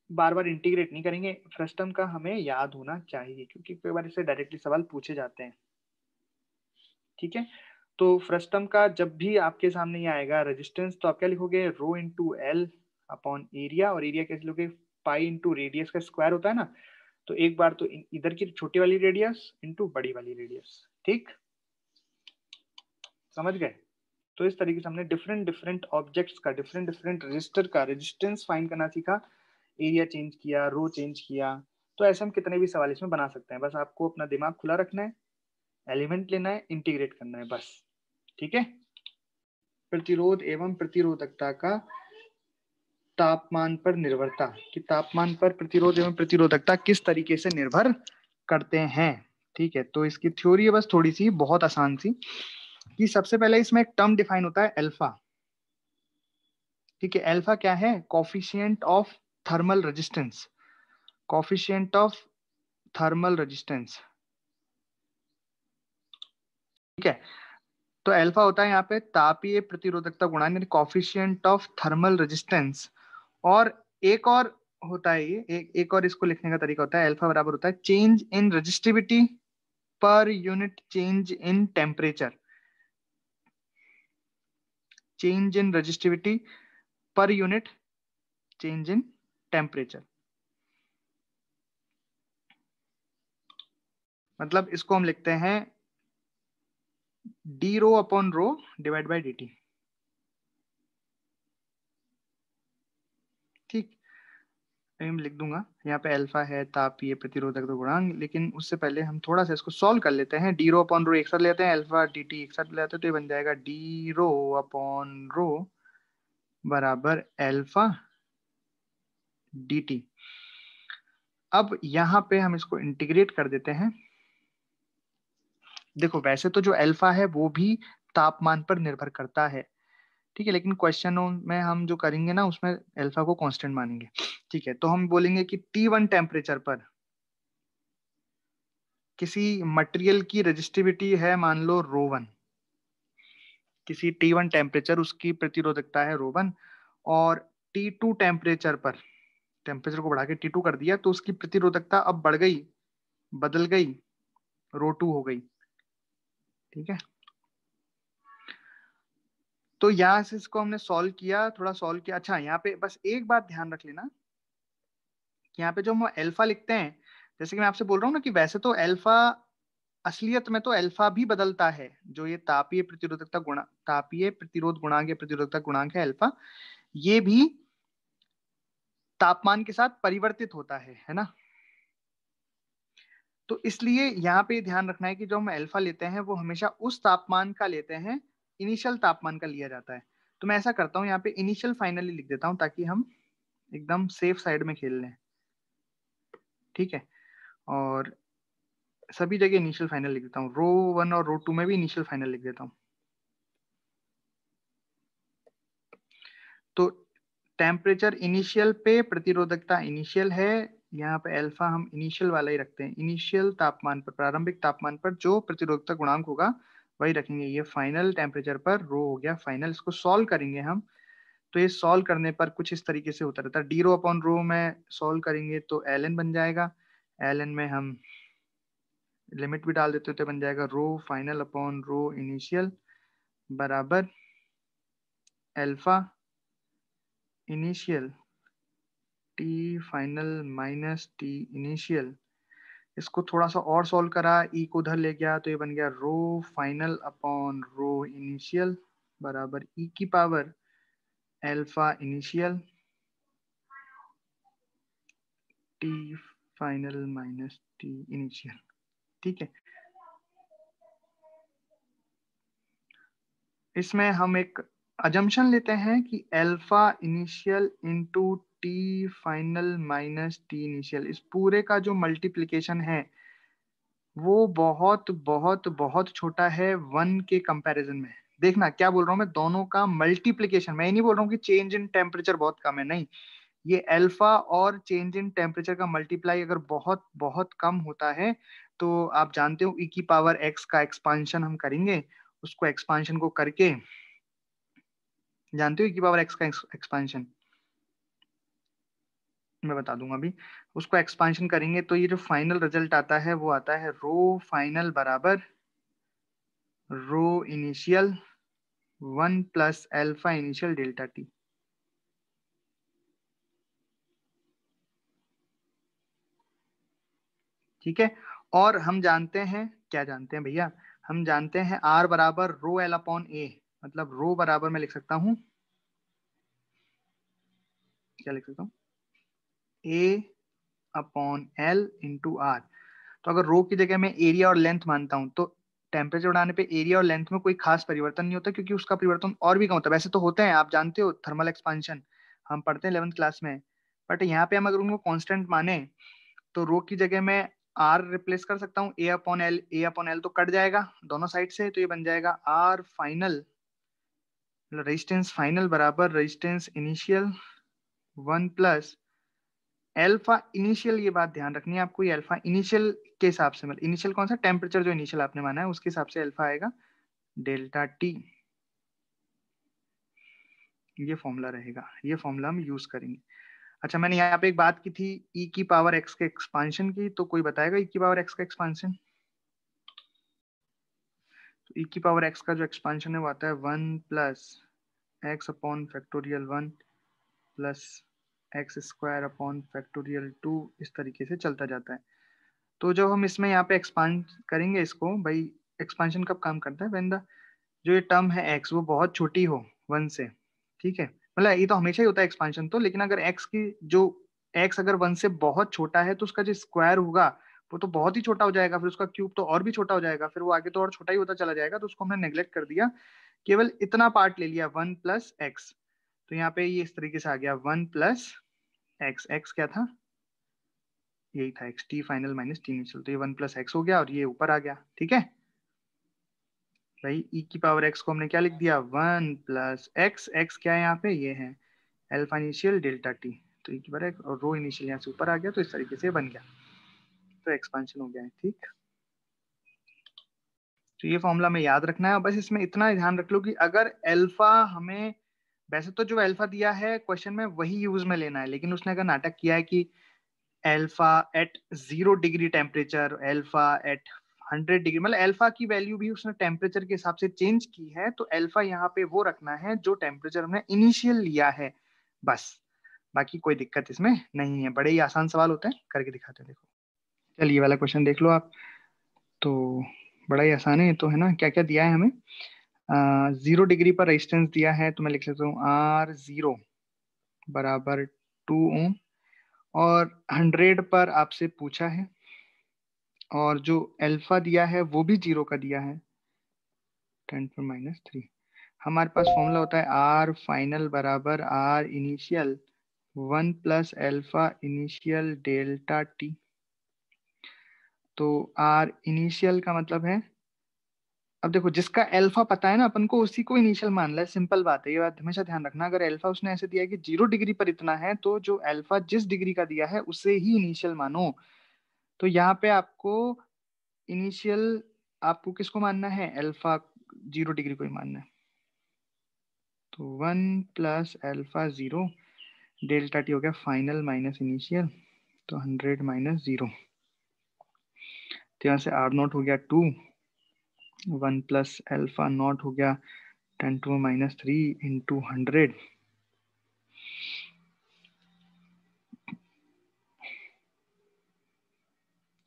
बार बार इंटीग्रेट नहीं करेंगे, फ्रस्टम का हमें याद होना चाहिए, क्योंकि कई बार इससे डायरेक्टली सवाल पूछे जाते हैं, ठीक है। तो फ्रस्टम का जब भी आपके सामने ये आएगा रेजिस्टेंस, तो आप क्या लिखोगे, रो इंटू एल अपॉन एरिया, और एरिया कैसे लिखोगे, पाई इंटू रेडियस का स्क्वायर होता है ना, तो एक बार तो इधर की छोटी वाली रेडियस इंटू बड़ी वाली रेडियस, ठीक, समझ गए। तो इस तरीके से हमने डिफरेंट डिफरेंट ऑब्जेक्ट्स का, डिफरेंट डिफरेंट रजिस्टर का रेजिस्टेंस फाइंड करना सीखा, एरिया चेंज किया, रो चेंज किया। तो ऐसे हम कितने भी सवाल इसमें बना सकते हैं, बस आपको अपना दिमाग खुला रखना है, एलिमेंट लेना है, इंटीग्रेट करना है, बस, ठीक है। प्रतिरोध एवं प्रतिरोधकता का तापमान पर निर्भरता, कि तापमान पर प्रतिरोध एवं प्रतिरोधकता किस तरीके से निर्भर करते हैं, ठीक है। तो इसकी थ्योरी है बस थोड़ी सी, बहुत आसान सी, कि सबसे पहले इसमें एक टर्म डिफाइन होता है अल्फा, ठीक है। अल्फा क्या है, coefficient of thermal resistance, coefficient of thermal resistance, ठीक है। तो अल्फा होता है यहाँ पे तापीय प्रतिरोधकता गुणांक, यानी कोफिशिएंट ऑफ थर्मल रेजिस्टेंस। और एक और होता है ये, एक और इसको लिखने का तरीका होता है, अल्फा बराबर होता है change in resistivity per unit change in temperature, change in resistivity per unit change in temperature. मतलब इसको हम लिखते हैं D rho upon rho divide by D T, ठीक। मैं लिख दूंगा यहाँ पे अल्फा है तापीय प्रतिरोधकता गुणांक, लेकिन उससे पहले हम थोड़ा सा इसको सॉल्व कर लेते हैं। डी रो अपॉन रो एक साथ लेते हैं, अल्फा डी टी एक साथ लेते हैं, तो ये बन जाएगा डी रो अपॉन रो बराबर अल्फा डी टी। अब यहाँ पे हम इसको इंटीग्रेट कर देते हैं। देखो वैसे तो जो अल्फा है वो भी तापमान पर निर्भर करता है, ठीक है, लेकिन क्वेश्चनों में हम जो करेंगे ना उसमें अल्फा को कांस्टेंट मानेंगे, ठीक है। तो हम बोलेंगे कि T1 टेम्परेचर पर किसी मटेरियल की रेजिस्टिविटी है मान लो रो 1, किसी T1 टेम्परेचर उसकी प्रतिरोधकता है रो 1, और T2 टेम्परेचर पर, टेम्परेचर को बढ़ा के T2 कर दिया, तो उसकी प्रतिरोधकता अब बढ़ गई, बदल गई, रो 2 हो गई, ठीक है। तो यहाँ से इसको हमने सॉल्व किया, थोड़ा सॉल्व किया। अच्छा यहाँ पे बस एक बात ध्यान रख लेना कि यहाँ पे जो हम अल्फा लिखते हैं, जैसे कि मैं आपसे बोल रहा हूँ ना कि वैसे तो अल्फा असलियत में तो अल्फा भी बदलता है, जो ये तापीय प्रतिरोध गुणांक या प्रतिरोधकता गुणांक है अल्फा, ये भी तापमान के साथ परिवर्तित होता है ना। तो इसलिए यहाँ पे ध्यान रखना है कि जो हम अल्फा लेते हैं वो हमेशा उस तापमान का लेते हैं, इनिशियल तापमान का लिया जाता है। तो मैं ऐसा करता हूँ, यहाँ पे इनिशियल फाइनली लिख देता हूँ ताकि हम एकदम सेफ साइड में खेल लें, ठीक है। और सभी जगह इनिशियल फाइनल लिख देता हूँ, रो 1 और रो 2 में भी इनिशियल फाइनल लिख देता हूँ। तो टेम्परेचर इनिशियल पे प्रतिरोधकता इनिशियल है, यहाँ पे अल्फा हम इनिशियल वाला ही रखते हैं। इनिशियल तापमान पर, प्रारंभिक तापमान पर जो प्रतिरोधकता गुणांक होगा वही रखेंगे। ये फाइनल टेम्परेचर पर रो हो गया फाइनल। इसको सॉल्व करेंगे हम, तो ये सॉल्व करने पर कुछ इस तरीके से होता रहता है। डी रो अपॉन रो में सॉल्व करेंगे तो एल एन बन जाएगा, एल एन में हम लिमिट भी डाल देते होते बन जाएगा रो फाइनल अपॉन रो इनिशियल बराबर alpha initial T final minus T initial. इसको थोड़ा सा और सॉल्व करा, ई को उधर ले गया तो ये बन गया रो फाइनल अपॉन रो इनिशियल बराबर ई की power alpha initial T final minus T initial, ठीक है। इसमें हम एक अजम्पशन लेते हैं कि alpha initial into T final minus T initial, इस पूरे का जो मल्टीप्लिकेशन है वो बहुत बहुत बहुत छोटा है 1 के कंपैरिजन में। देखना क्या बोल रहा हूं मैं, दोनों का मल्टीप्लिकेशन, मैं ये नहीं बोल रहा हूँ कि चेंज इन टेम्परेचर बहुत कम है, नहीं। ये अल्फा और चेंज इन टेम्परेचर का मल्टीप्लाई अगर बहुत बहुत कम होता है तो आप जानते हो ई की पावर एक्स का एक्सपांशन हम करेंगे, उसको एक्सपांशन को करके, जानते हो ई की पावर एक्स का एक्सपांशन, मैं बता दूंगा अभी। उसको एक्सपांशन करेंगे तो ये जो फाइनल रिजल्ट आता है वो आता है रो फाइनल बराबर rho initial 1 plus alpha initial delta T. ठीक है। और हम जानते हैं, क्या जानते हैं भैया, हम जानते हैं आर बराबर रो एल अपॉन ए, मतलब रो बराबर मैं लिख सकता हूं, क्या लिख सकता हूं, ए अपॉन एल इंटू आर। तो अगर रो की जगह मैं एरिया और लेंथ मानता हूं तो टेम्परेचर बढ़ाने पे एरिया और लेंथ में कोई खास परिवर्तन नहीं होता, क्योंकि उसका परिवर्तन और भी कम होता है। वैसे तो होते हैं, आप जानते हो थर्मल एक्सपांशन हम पढ़ते हैं 11th क्लास में, बट यहाँ पे हम अगर उनको कांस्टेंट माने तो रो की जगह में आर रिप्लेस कर सकता हूँ, ए अपॉन एल, ए अपॉन एल तो कट जाएगा दोनों साइड से, तो ये बन जाएगा आर फाइनल, रेजिस्टेंस फाइनल बराबर resistance initial 1 plus alpha initial. ये बात ध्यान रखनी है आपको, ये अल्फा इनिशियल के हिसाब से, मतलब इनिशियल कौन सा, टेम्परेचर जो इनिशियल आपने माना है उसके हिसाब से अल्फा आएगा डेल्टा टी। ये फॉर्मूला रहेगा, ये फॉर्मूला हम यूज करेंगे। अच्छा, मैंने यहाँ पे एक बात की थी ई की पावर एक्स के एक्सपांशन की, तो कोई बताएगा ई की पावर एक्स का एक्सपांशन? तो ई की पावर एक्स का जो एक्सपांशन है वो आता है 1 plus x upon factorial 1 plus x square upon factorial 2, इस तरीके से चलता जाता है। तो जब हम इसमें यहाँ पे एक्सपांड करेंगे इसको, भाई एक्सपांशन कब काम करता है, व्हेन द जो ये टर्म है एक्स वो बहुत छोटी हो 1 से, ठीक है। मतलब ये तो हमेशा ही होता है एक्सपांशन तो, लेकिन अगर एक्स की जो एक्स अगर 1 से बहुत छोटा है तो उसका जो स्क्वायर होगा वो तो बहुत ही छोटा हो जाएगा, फिर उसका क्यूब तो और भी छोटा हो जाएगा, फिर वो आगे तो और छोटा ही होता चला जाएगा। तो उसको हमने नेग्लेक्ट कर दिया, केवल इतना पार्ट ले लिया 1 प्लस एक्स। तो यहाँ पे ये इस तरीके से आ गया 1 प्लस एक्स, एक्स क्या था, यही था x, T final minus T initial, तो ये 1 प्लस एक्स हो गया और ये ऊपर आ गया, ठीक है भाई। ई की पावर एक्स को हमने क्या लिख दिया, 1 प्लस एक्स, एक्स क्या है यहाँ पे, ये है अल्फा इनिशियल डेल्टा टी। तो ई की पावर एक्स और रो इनिशियल यहाँ से ऊपर आ गया, तो इस तरीके से बन गया, तो एक्सपांशन हो गया है, ठीक। तो ये फॉर्मूला में याद रखना है, बस इसमें इतना ध्यान रख लो कि अगर अल्फा हमें, वैसे तो जो अल्फा दिया है क्वेश्चन में वही यूज में लेना है, लेकिन उसने अगर नाटक किया है कि alpha at 0 degree temperature, alpha at 100 degree, मतलब अल्फा की वैल्यू भी उसने टेम्परेचर के हिसाब से चेंज की है, तो अल्फा यहाँ पे वो रखना है जो टेम्परेचर हमने इनिशियल लिया है, बस। बाकी कोई दिक्कत इसमें नहीं है, बड़े ही आसान सवाल होते हैं, करके दिखाते हैं, देखो। चलिए ये वाला क्वेश्चन देख लो आप। तो बड़ा ही आसान है ये तो, है ना। क्या क्या दिया है हमें? 0 डिग्री पर रेजिस्टेंस दिया है, तो मैं लिख सकता हूँ R0 बराबर 2 ओम। और 100 पर आपसे पूछा है, और जो अल्फा दिया है वो भी 0 का दिया है, 10⁻³ हमारे पास फॉर्मूला होता है आर फाइनल बराबर R initial 1 + alpha initial delta T. तो आर इनिशियल का मतलब है, अब देखो जिसका अल्फा पता है ना अपन को, उसी को इनिशियल मान ले, सिंपल बात है, ये बात हमेशा ध्यान रखना। अगर अल्फा उसने ऐसे दिया है कि 0 डिग्री पर इतना है, तो जो अल्फा जिस डिग्री का दिया है उसे ही इनिशियल मानो। तो यहाँ पे आपको इनिशियल, आपको किसको मानना है? अल्फा 0 डिग्री को ही मानना है। तो 1 + अल्फा 0 डेल्टा टी हो गया फाइनल माइनस इनिशियल, तो 100 - 0। तो यहाँ से R0 हो गया 2, 1 + अल्फा 0 हो गया 10⁻³ इंटू 100।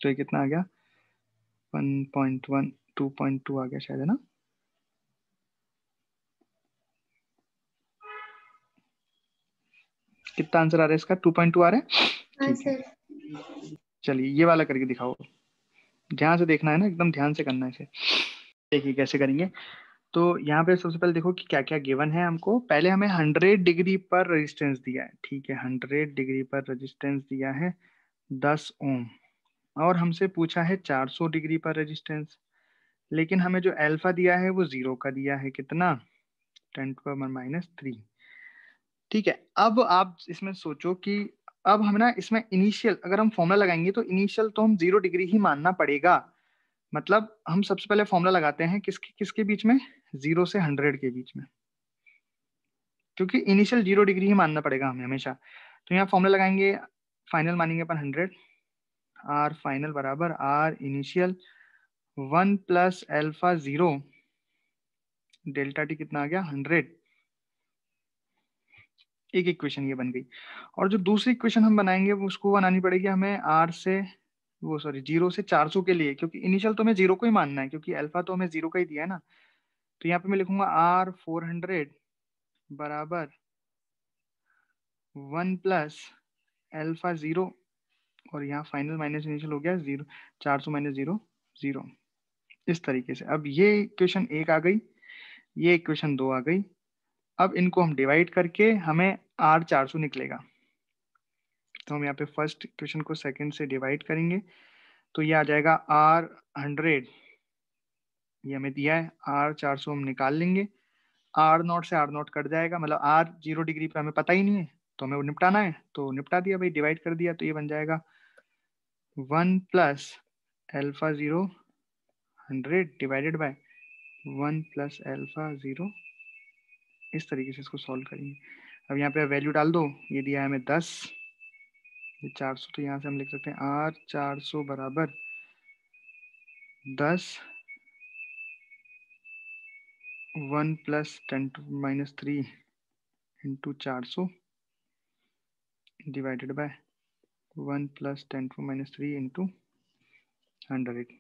तो ये कितना आ गया? 1.1 2.2 आ गया शायद, है ना। कितना आंसर आ रहा है इसका? 2.2 आ रहा है। ठीक है, चलिए ये वाला करके दिखाओ। ध्यान से देखना है ना, एकदम ध्यान से करना है इसे। देखिए कैसे करेंगे। तो यहाँ पे सबसे पहले देखो कि क्या क्या गिवन है हमको। पहले हमें 100 डिग्री पर रेजिस्टेंस दिया है, ठीक है, 100 डिग्री पर रेजिस्टेंस दिया है 10 ओम। और हमसे पूछा है 400 डिग्री पर रेजिस्टेंस, लेकिन हमें जो अल्फा दिया है वो 0 का दिया है, कितना? 10⁻³ ठीक है। अब आप इसमें सोचो कि अब हम ना इसमें इनिशियल, अगर हम फॉर्मूला लगाएंगे तो इनिशियल तो हम 0 डिग्री ही मानना पड़ेगा। मतलब हम सबसे पहले फॉर्मूला लगाते हैं किसके किसके बीच में? 0 से 100 के बीच में, क्योंकि इनिशियल 0 डिग्री ही मानना पड़ेगा हमें हमेशा। तो यहाँ फॉर्मूला लगाएंगे, फाइनल मानेंगे अपन 100, आर फाइनल बराबर R initial 1 + alpha 0 delta T, कितना आ गया? 100। एक इक्वेशन ये बन गई। और जो दूसरी इक्वेशन हम बनाएंगे वो उसको बनानी पड़ेगी हमें आर से, वो सॉरी 0 से 400 के लिए, क्योंकि इनिशियल तो हमें 0 को ही मानना है, क्योंकि अल्फा तो हमें 0 का ही दिया है ना। तो यहाँ पे मैं लिखूंगा R400 बराबर 1 + अल्फा 0, और यहाँ फाइनल माइनस इनिशियल हो गया 0, 400 - 0 0। इस तरीके से अब ये इक्वेशन 1 आ गई, ये इक्वेशन 2 आ गई। अब इनको हम डिवाइड करके हमें R400 निकलेगा। तो हम यहाँ पे फर्स्ट इक्वेशन को सेकंड से डिवाइड करेंगे, तो ये आ जाएगा R100, ये हमें दिया है, R400 हम निकाल लेंगे। R0 से R0 कट जाएगा, मतलब R 0 डिग्री पे हमें पता ही नहीं है, तो हमें वो निपटाना है, तो निपटा दिया भाई, डिवाइड कर दिया। तो ये बन जाएगा 1 + अल्फा 0 100 डिवाइडेड बाय 1 + अल्फा 0। इस तरीके से इसको सॉल्व करेंगे। अब यहाँ पे वैल्यू डाल दो, ये दिया है हमें 10, ये 400, तो यहाँ से हम लिख सकते हैं R400 बराबर 10 1 + 10⁻³ इंटू 400 डिवाइडेड बाय 1 + 10⁻³ इंटू 100।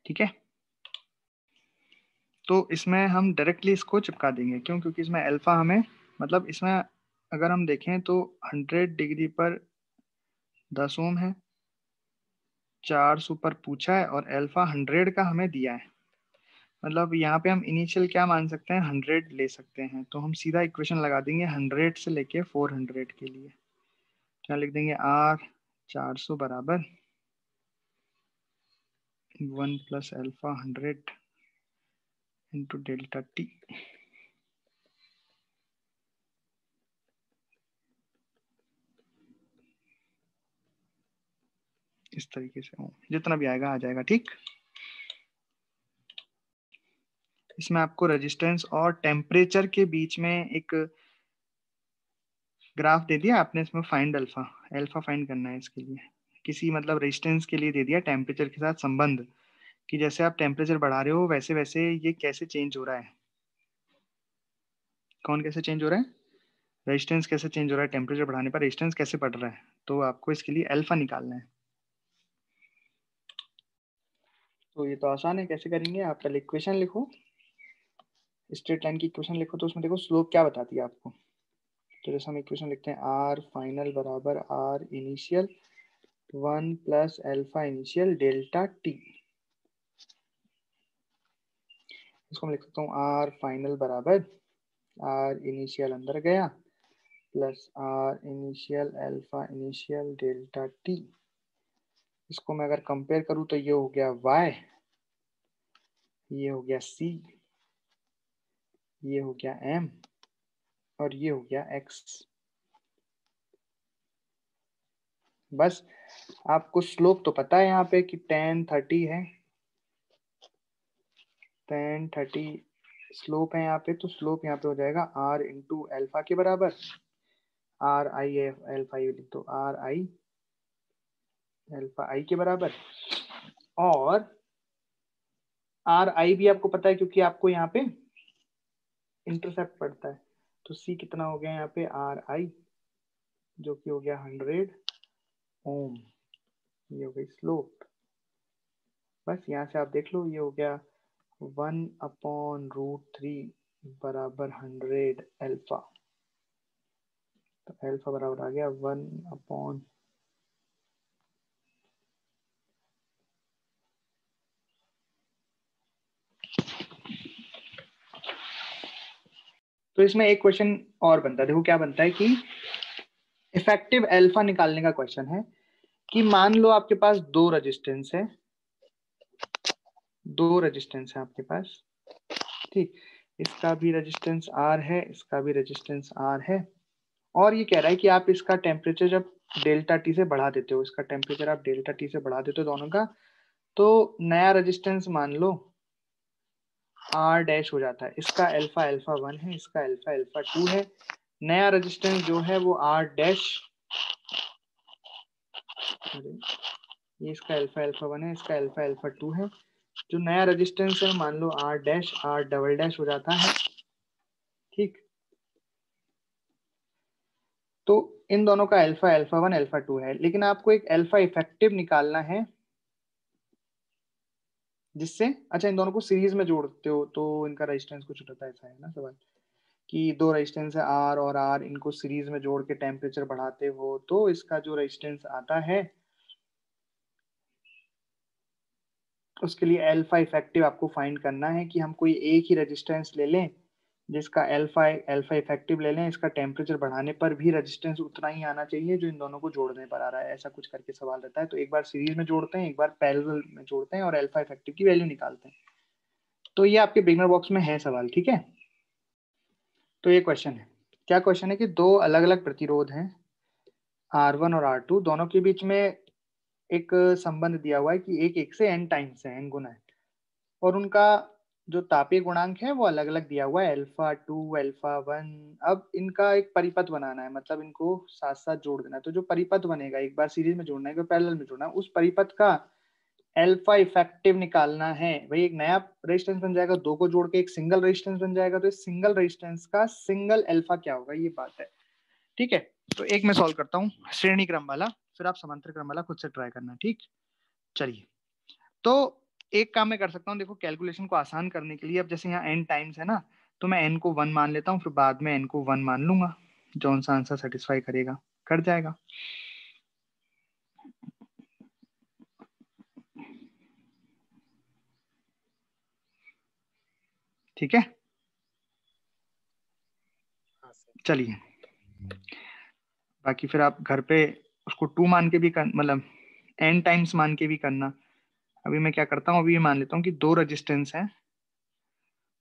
ठीक है, तो इसमें हम डायरेक्टली इसको चिपका देंगे, क्यों? क्योंकि इसमें अल्फा हमें, मतलब इसमें अगर हम देखें तो 100 डिग्री पर 10 ओम है, 400 पर पूछा है, और अल्फा 100 का हमें दिया है। मतलब यहाँ पे हम इनिशियल क्या मान सकते हैं? 100 ले सकते हैं। तो हम सीधा इक्वेशन लगा देंगे 100 से लेके 400 के लिए। क्या लिख देंगे? R400 बराबर 1 + अल्फा 100 इंटू डेल्टा टी। इस तरीके से जितना भी आएगा आ जाएगा, ठीक। इसमें आपको रेजिस्टेंस और टेम्परेचर के बीच में एक ग्राफ दे दिया आपने, इसमें फाइंड अल्फा, अल्फा फाइंड करना है इसके लिए। किसी मतलब रेजिस्टेंस के लिए दे दिया टेम्परेचर के साथ संबंध, कि जैसे आप टेम्परेचर बढ़ा रहे हो वैसे वैसे ये कैसे चेंज हो रहा है। कौन कैसे चेंज हो रहा है? रेजिस्टेंस कैसे चेंज हो रहा है टेम्परेचर बढ़ाने पर, रेजिस्टेंस कैसे बढ़ रहा है। तो आपको इसके लिए अल्फा निकालना है। तो ये तो आसान है, कैसे करेंगे। आप पहले इक्वेशन लिखो, स्ट्रेट लाइन की इक्वेशन लिखो, तो उसमें देखो स्लोप क्या बताती है आपको। तो जैसे हम इक्वेशन लिखते हैं आर फाइनल बराबर R initial 1 plus alpha initial delta T. इसको मैं लिख सकता हूँ आर फाइनल बराबर आर इनिशियल अंदर गया plus R initial alpha initial delta T. इसको मैं अगर कंपेयर करूँ तो ये हो गया y, ये हो गया c, ये हो गया m और ये हो गया x। बस आपको स्लोप तो पता है यहाँ पे कि tan 30 है, tan 30 स्लोप है यहाँ पे। तो स्लोप यहाँ पे हो जाएगा r इंटू अल्फा के बराबर, आर आई अल्फा ये लिख दो, आर आई अल्फा आई के बराबर। और आर आई भी आपको पता है क्योंकि आपको यहाँ पे इंटरसेप्ट पड़ता है। तो c कितना हो गया यहाँ पे आर आई, जो कि हो गया 100 ओम। ये हो गई स्लोप। बस यहाँ से आप देख लो, ये हो गया 1/√3 बराबर 100 अल्फा। तो अल्फा बराबर आ गया 1/। तो इसमें एक क्वेश्चन और बनता है, देखो क्या बनता है कि इफेक्टिव अल्फा निकालने का क्वेश्चन है कि मान लो आपके पास दो रेजिस्टेंस है, दो रेजिस्टेंस है आपके पास, ठीक। इसका भी रेजिस्टेंस R है, इसका भी रेजिस्टेंस R है। और ये कह रहा है कि आप इसका टेम्परेचर जब डेल्टा टी से बढ़ा देते हो, इसका टेम्परेचर आप डेल्टा टी से बढ़ा देते हो दोनों का, तो नया रेजिस्टेंस मान लो R डैश हो जाता है। इसका अल्फा अल्फा 1 है, इसका अल्फा अल्फा 2 है। नया रेजिस्टेंस जो है वो R डैश, ये इसका अल्फा अल्फा 1 है, इसका अल्फा अल्फा 2 है। जो नया रेजिस्टेंस है मान लो R dash R double dash हो जाता है, ठीक। तो इन दोनों का अल्फा अल्फा 1 अल्फा 2 है, लेकिन आपको एक अल्फा इफेक्टिव निकालना है जिससे, अच्छा इन दोनों को सीरीज में जोड़ते हो तो इनका रेजिस्टेंस कुछ होता है, ऐसा है ना सवाल, कि दो रेजिस्टेंस है आर और आर, इनको सीरीज में जोड़ के टेम्परेचर बढ़ाते हो तो इसका जो रेजिस्टेंस आता है उसके लिए अल्फा इफेक्टिव आपको फाइंड करना है कि हम कोई एक ही रेजिस्टेंस ले लें जिसका अल्फा अल्फा इफेक्टिव ले लें, इसका टेम्परेचर बढ़ाने पर भी रेजिस्टेंस उतना ही आना चाहिए जो इन दोनों को जोड़ने पर आ रहा है। ऐसा कुछ करके सवाल रहता है। तो एक बार सीरीज में जोड़ते हैं, एक बार पैरेलल में जोड़ते हैं और अल्फा इफेक्टिव की वैल्यू निकालते हैं। तो ये आपके बिगनर बॉक्स में है सवाल, ठीक है। तो ये क्वेश्चन है, क्या क्वेश्चन है कि दो अलग अलग प्रतिरोध हैं R1 और R2, दोनों के बीच में एक संबंध दिया हुआ है कि एक एक से n टाइम्स है, n गुना है, और उनका जो तापीय गुणांक है वो अलग अलग दिया हुआ है, अल्फा 2 अल्फा 1। अब इनका एक परिपथ बनाना है, मतलब इनको साथ साथ जोड़ देना है। तो जो परिपथ बनेगा, एक बार सीरीज में जोड़ना है, एक बार पैरेलल में जोड़ना है, उस परिपथ का अल्फा इफेक्टिव निकालना है। भाई एक नया रेजिस्टेंस बन जाएगा, दो को जोड़ के एक सिंगल रेजिस्टेंस बन जाएगा, तो इस सिंगल रेजिस्टेंस का सिंगल अल्फा क्या होगा, ये बात है, ठीक है। तो एक मैं सॉल्व करता हूँ श्रेणी क्रम वाला, फिर आप समांतर क्रम वाला खुद से ट्राई करना, ठीक। चलिए, तो एक काम मैं कर सकता हूँ, देखो कैलकुलेशन को आसान करने के लिए, अब जैसे यहाँ n टाइम्स है ना, तो मैं n को 1 मान लेता हूँ, फिर बाद में n को 1 मान लूंगा, जौन सा आंसर सेटिस्फाई करेगा कर जाएगा। ठीक है, चलिए। बाकी फिर आप घर पे उसको 2 मान के भी कर, मतलब n टाइम्स मान के भी करना। अभी मैं क्या करता हूँ, अभी मान लेता हूँ कि दो रेजिस्टेंस है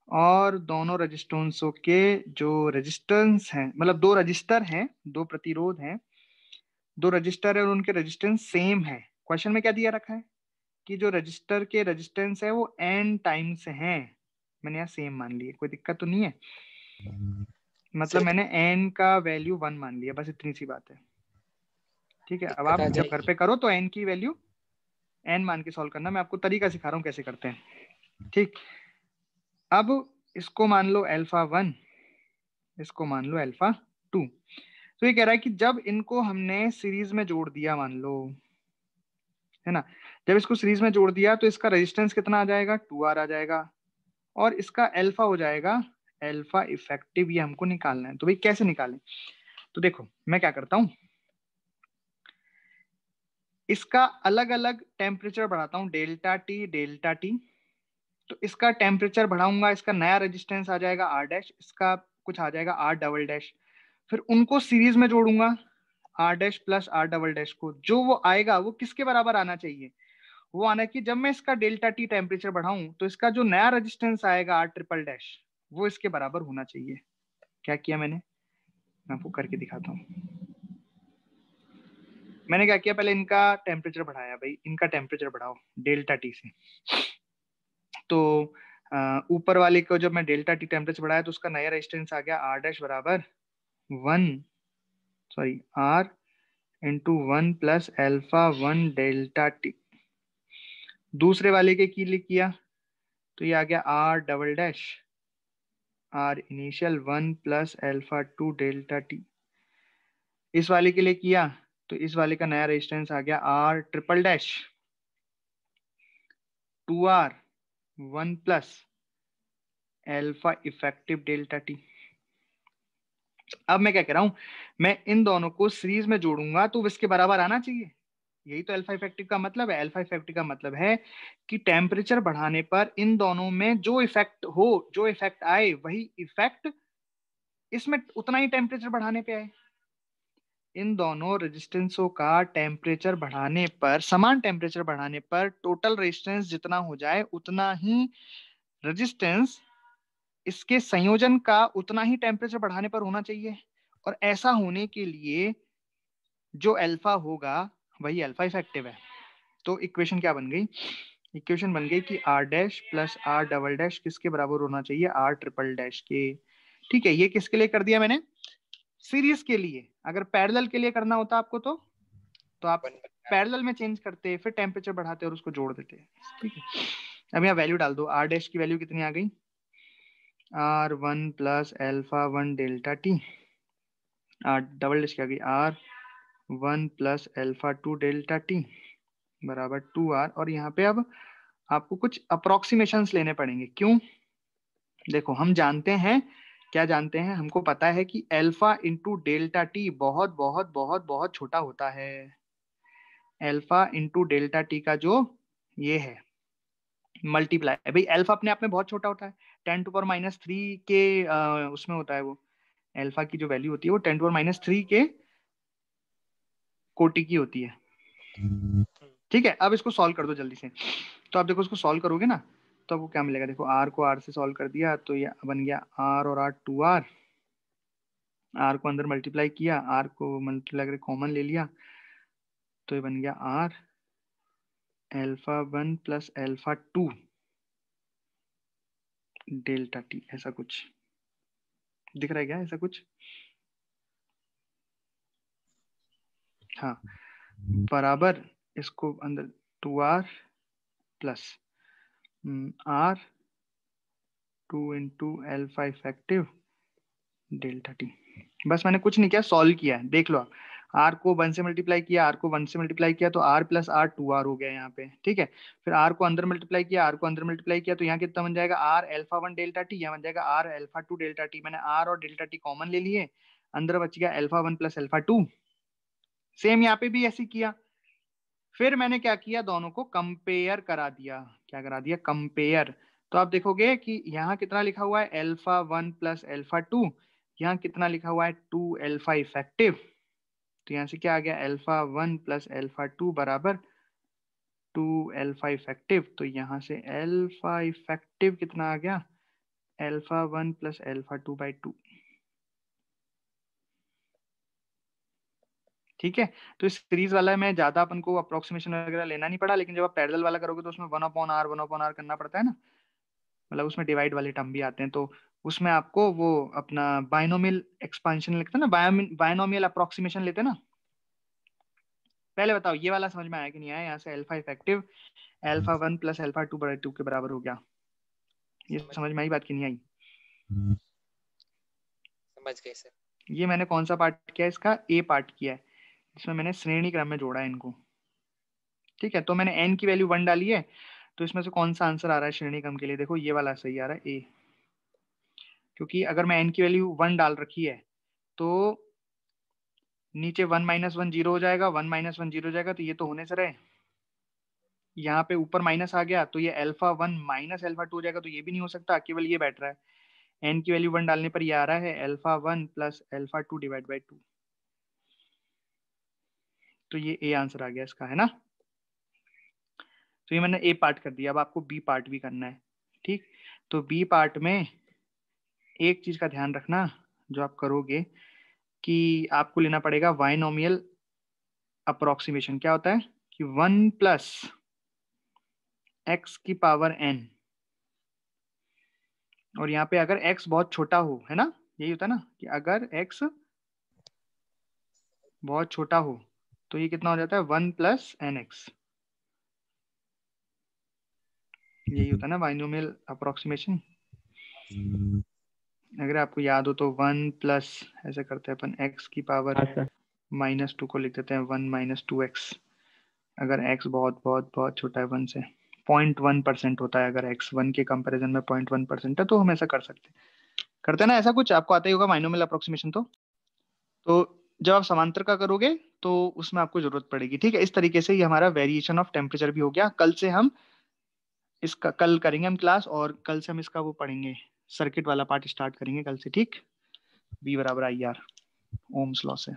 और दोनों रेजिस्टेंसों के जो रेजिस्टेंस हैं, मतलब दो रजिस्टर हैं, दो प्रतिरोध हैं, दो रजिस्टर है और उनके रेजिस्टेंस सेम है। क्वेश्चन में क्या दिया रखा है कि जो रजिस्टर के रेजिस्टेंस है वो n टाइम्स हैं, मैंने यहाँ सेम मान लिया, कोई दिक्कत तो नहीं है, मतलब मैंने n का वैल्यू 1 मान लिया, बस इतनी सी बात है, ठीक है। अब आप जब घर पे करो तो n की वैल्यू n मान के सॉल्व करना, मैं आपको तरीका सिखा रहा हूँ कैसे करते हैं। ठीक, अब इसको मान लो अल्फा 1, इसको मान लो अल्फा 2। तो ये कह रहा है कि जब इनको हमने सीरीज में जोड़ दिया, मान लो, है ना, जब इसको सीरीज में जोड़ दिया तो इसका रेजिस्टेंस कितना आ जाएगा, 2R आ जाएगा, और इसका अल्फा हो जाएगा अल्फा इफेक्टिव। ये हमको निकालना है। तो भाई कैसे निकालें? तो देखो मैं क्या करता हूं, इसका अलग अलग टेम्परेचर बढ़ाता हूं, डेल्टा टी डेल्टा टी। तो इसका टेम्परेचर बढ़ाऊंगा, इसका नया रेजिस्टेंस आ जाएगा R डैश, इसका कुछ आ जाएगा R डबल डैश। फिर उनको सीरीज में जोड़ूंगा, R dash plus R double dash को, जो वो आएगा वो किसके बराबर आना चाहिए, वो आना है कि जब मैं इसका डेल्टा टी टेम्परेचर बढ़ाऊं तो इसका जो नया रेजिस्टेंस आएगा R ट्रिपल डैश, वो इसके बराबर होना चाहिए। क्या किया मैंने, मैं आपको करके दिखाता हूँ। मैंने क्या किया, पहले इनका टेम्परेचर बढ़ाया, भाई इनका टेम्परेचर बढ़ाओ डेल्टा टी से। तो ऊपर वाले को जब मैं डेल्टा टी टेम्परेचर बढ़ाया तो उसका नया रेजिस्टेंस आ गया R डैश बराबर 1 प्लस अल्फा 1 डेल्टा टी। दूसरे वाले के लिए किया तो ये आ गया R double dash R initial 1 plus alpha 2 delta T. इस वाले के लिए किया तो इस वाले का नया रेजिस्टेंस आ गया R triple dash 2R 1 plus alpha effective delta T. अब मैं क्या कह रहा हूं, मैं इन दोनों को सीरीज में जोड़ूंगा तो इसके बराबर आना चाहिए। यही तो अल्फा इफेक्टिव का मतलब है। अल्फा इफेक्टिव का मतलब है कि टेम्परेचर बढ़ाने पर इन दोनों में जो इफेक्ट हो, जो इफेक्ट आए, वही इफेक्ट इसमें उतना ही टेम्परेचर बढ़ाने पे आए। इन दोनों रेजिस्टेंसों का टेम्परेचर बढ़ाने पर, समान टेम्परेचर बढ़ाने पर टोटल रेजिस्टेंस जितना हो जाए उतना ही रेजिस्टेंस इसके संयोजन का उतना ही टेम्परेचर बढ़ाने पर होना चाहिए। और ऐसा होने के लिए जो अल्फा होगा वही अल्फा इफेक्टिव है। तो इक्वेशन क्या बन गई, इक्वेशन बन गई कि R dash plus R double dash किसके बराबर होना चाहिए, R ट्रिपल डैश के। ठीक है, ये किसके लिए कर दिया मैंने, सीरीज के लिए। अगर पैरेलल के लिए करना होता आपको तो आप पैरेलल में चेंज करते, फिर टेम्परेचर बढ़ाते और उसको जोड़ देते। ठीक है, अब यहाँ वैल्यू डाल दो। R डैश की वैल्यू कितनी आ गई, R1 plus alpha 1 delta T. R double dash क्या गई, R1 plus alpha 2 delta T बराबर 2R। और यहाँ पे अब आपको कुछ अप्रोक्सीमेशंस लेने पड़ेंगे। क्यों, देखो हम जानते हैं, क्या जानते हैं, हमको पता है कि अल्फा इंटू डेल्टा टी बहुत बहुत बहुत बहुत छोटा होता है। अल्फा इंटू डेल्टा टी का जो ये है मल्टीप्लाई है, भाई अल्फा अपने आप में बहुत छोटा होता है, 10⁻³ के उसमें होता है वो। अल्फा की जो वैल्यू होती है वो 10⁻³ के कोटि की होती है। ठीक है, अब इसको सॉल्व कर दो जल्दी से। तो आप देखो इसको सॉल्व करोगे ना तो आपको क्या मिलेगा, देखो R को R से सॉल्व कर दिया तो ये बन गया R और R 2R। R को अंदर मल्टीप्लाई किया, R को मल्टीप्लाई करके कॉमन ले लिया तो ये बन गया R alpha 1 plus alpha 2 delta T. ऐसा कुछ दिख रहा है क्या, ऐसा कुछ? हाँ, बराबर इसको अंदर 2R plus R 2 into alpha effective delta T. बस मैंने कुछ नहीं किया, सॉल्व किया है, देख लो आप। R को 1 से मल्टीप्लाई किया, R को 1 से मल्टीप्लाई किया तो R प्लस R 2R हो गया यहाँ पे। ठीक है, फिर R को अंदर मल्टीप्लाई किया, R को अंदर मल्टीप्लाई किया तो यहाँ कितना बन जाएगा, R अल्फा 1 डेल्टा टी, यहाँ बन जाएगा R अल्फा 2 डेल्टा टी। मैंने R और डेल्टा टी कॉमन ले लिए, अंदर बच गया अल्फा 1 प्लस अल्फा 2। सेम यहाँ पे भी ऐसे किया। फिर मैंने क्या किया, दोनों को कंपेयर करा दिया। क्या करा दिया, कंपेयर। तो आप देखोगे कि यहाँ कितना लिखा हुआ है, अल्फा 1 प्लस अल्फा 2, यहाँ कितना लिखा हुआ है 2 अल्फा इफेक्टिव। तो यहाँ से क्या आ गया, अल्फा 1 प्लस अल्फा 2 बराबर 2 अल्फा इफेक्टिव। तो यहाँ से अल्फा इफेक्टिव कितना आ गया, अल्फा 1 प्लस अल्फा 2/2। ठीक है, तो इस सीरीज वाला में ज्यादा अपन को अप्रोक्सीमेशन वगैरह लेना नहीं पड़ा, लेकिन जब आप पैरेलल वाला करोगे तो उसमें 1/r करना पड़ता है ना, मतलब उसमें डिवाइड वाले टर्म भी आते हैं। तो उसमें आपको वो अपना बायनोमियल एक्सपांशन लिखते हैं ना, बायनोमियल अप्रोक्सीमेशन लेते हैं ना, पहले बताओ ये वाला समझ में आया कि नहीं आया? यहाँ से alpha effective alpha 1 plus alpha 2/2 के बराबर हो गया। ये समझ में आई बात कि नहीं आई? समझ गए सर। ये मैंने कौन सा पार्ट किया है? इसका ए पार्ट किया है, इसमें मैंने श्रेणी क्रम में जोड़ा है इनको। ठीक है, तो मैंने n की वैल्यू 1 डाली है, तो इसमें से कौन सा आंसर आ रहा है श्रेणी क्रम के लिए? देखो ये वाला सही आ रहा है, ए। क्योंकि अगर मैं n की वैल्यू 1 डाल रखी है तो नीचे 1 - 1 0 हो जाएगा, 1 - 1 0 हो जाएगा, तो ये तो होने से रहे। यहाँ पे ऊपर माइनस आ गया तो ये अल्फा 1 माइनस अल्फा 2 हो जाएगा, तो ये भी नहीं हो सकता, केवल ये बैठ रहा है। n की वैल्यू 1 डालने पर ये आ रहा है alpha 1 plus alpha 2 divide by 2। तो ये ए आंसर आ गया इसका, है ना? तो ये मैंने ए पार्ट कर दिया, अब आपको बी पार्ट भी करना है। ठीक, तो बी पार्ट में एक चीज का ध्यान रखना जो आप करोगे, कि आपको लेना पड़ेगा बाइनोमियल अप्रोक्सीमेशन। क्या होता है कि 1 प्लस एक्स की पावर n, और यहाँ पे अगर x बहुत छोटा हो, है ना, यही होता है ना कि अगर x बहुत छोटा हो तो ये कितना हो जाता है? 1 प्लस एन एक्स। यही होता है ना बाइनोमियल अप्रोक्सीमेशन। अगर आपको याद हो तो 1 प्लस, ऐसे करते हैं अपन, x की पावर -2 को लिख देते हैं 1 - 2x। अगर x बहुत बहुत बहुत छोटा है 1 से, 0.1% होता है, अगर x 1 के कंपैरिजन में 0.1% है, तो हम ऐसा कर सकते हैं। करते हैं ना ऐसा? कुछ आपको आता ही होगा बाइनोमियल अप्रोक्सीमेशन। तो जब आप समांतर का करोगे तो उसमें आपको जरूरत पड़ेगी। ठीक है, इस तरीके से ये हमारा वेरिएशन ऑफ टेम्परेचर भी हो गया। कल से हम इसका, कल करेंगे हम क्लास, और कल से हम इसका वो पढ़ेंगे, सर्किट वाला पार्ट स्टार्ट करेंगे कल से। ठीक, बी बराबर आई आर, ओम्स लॉ से।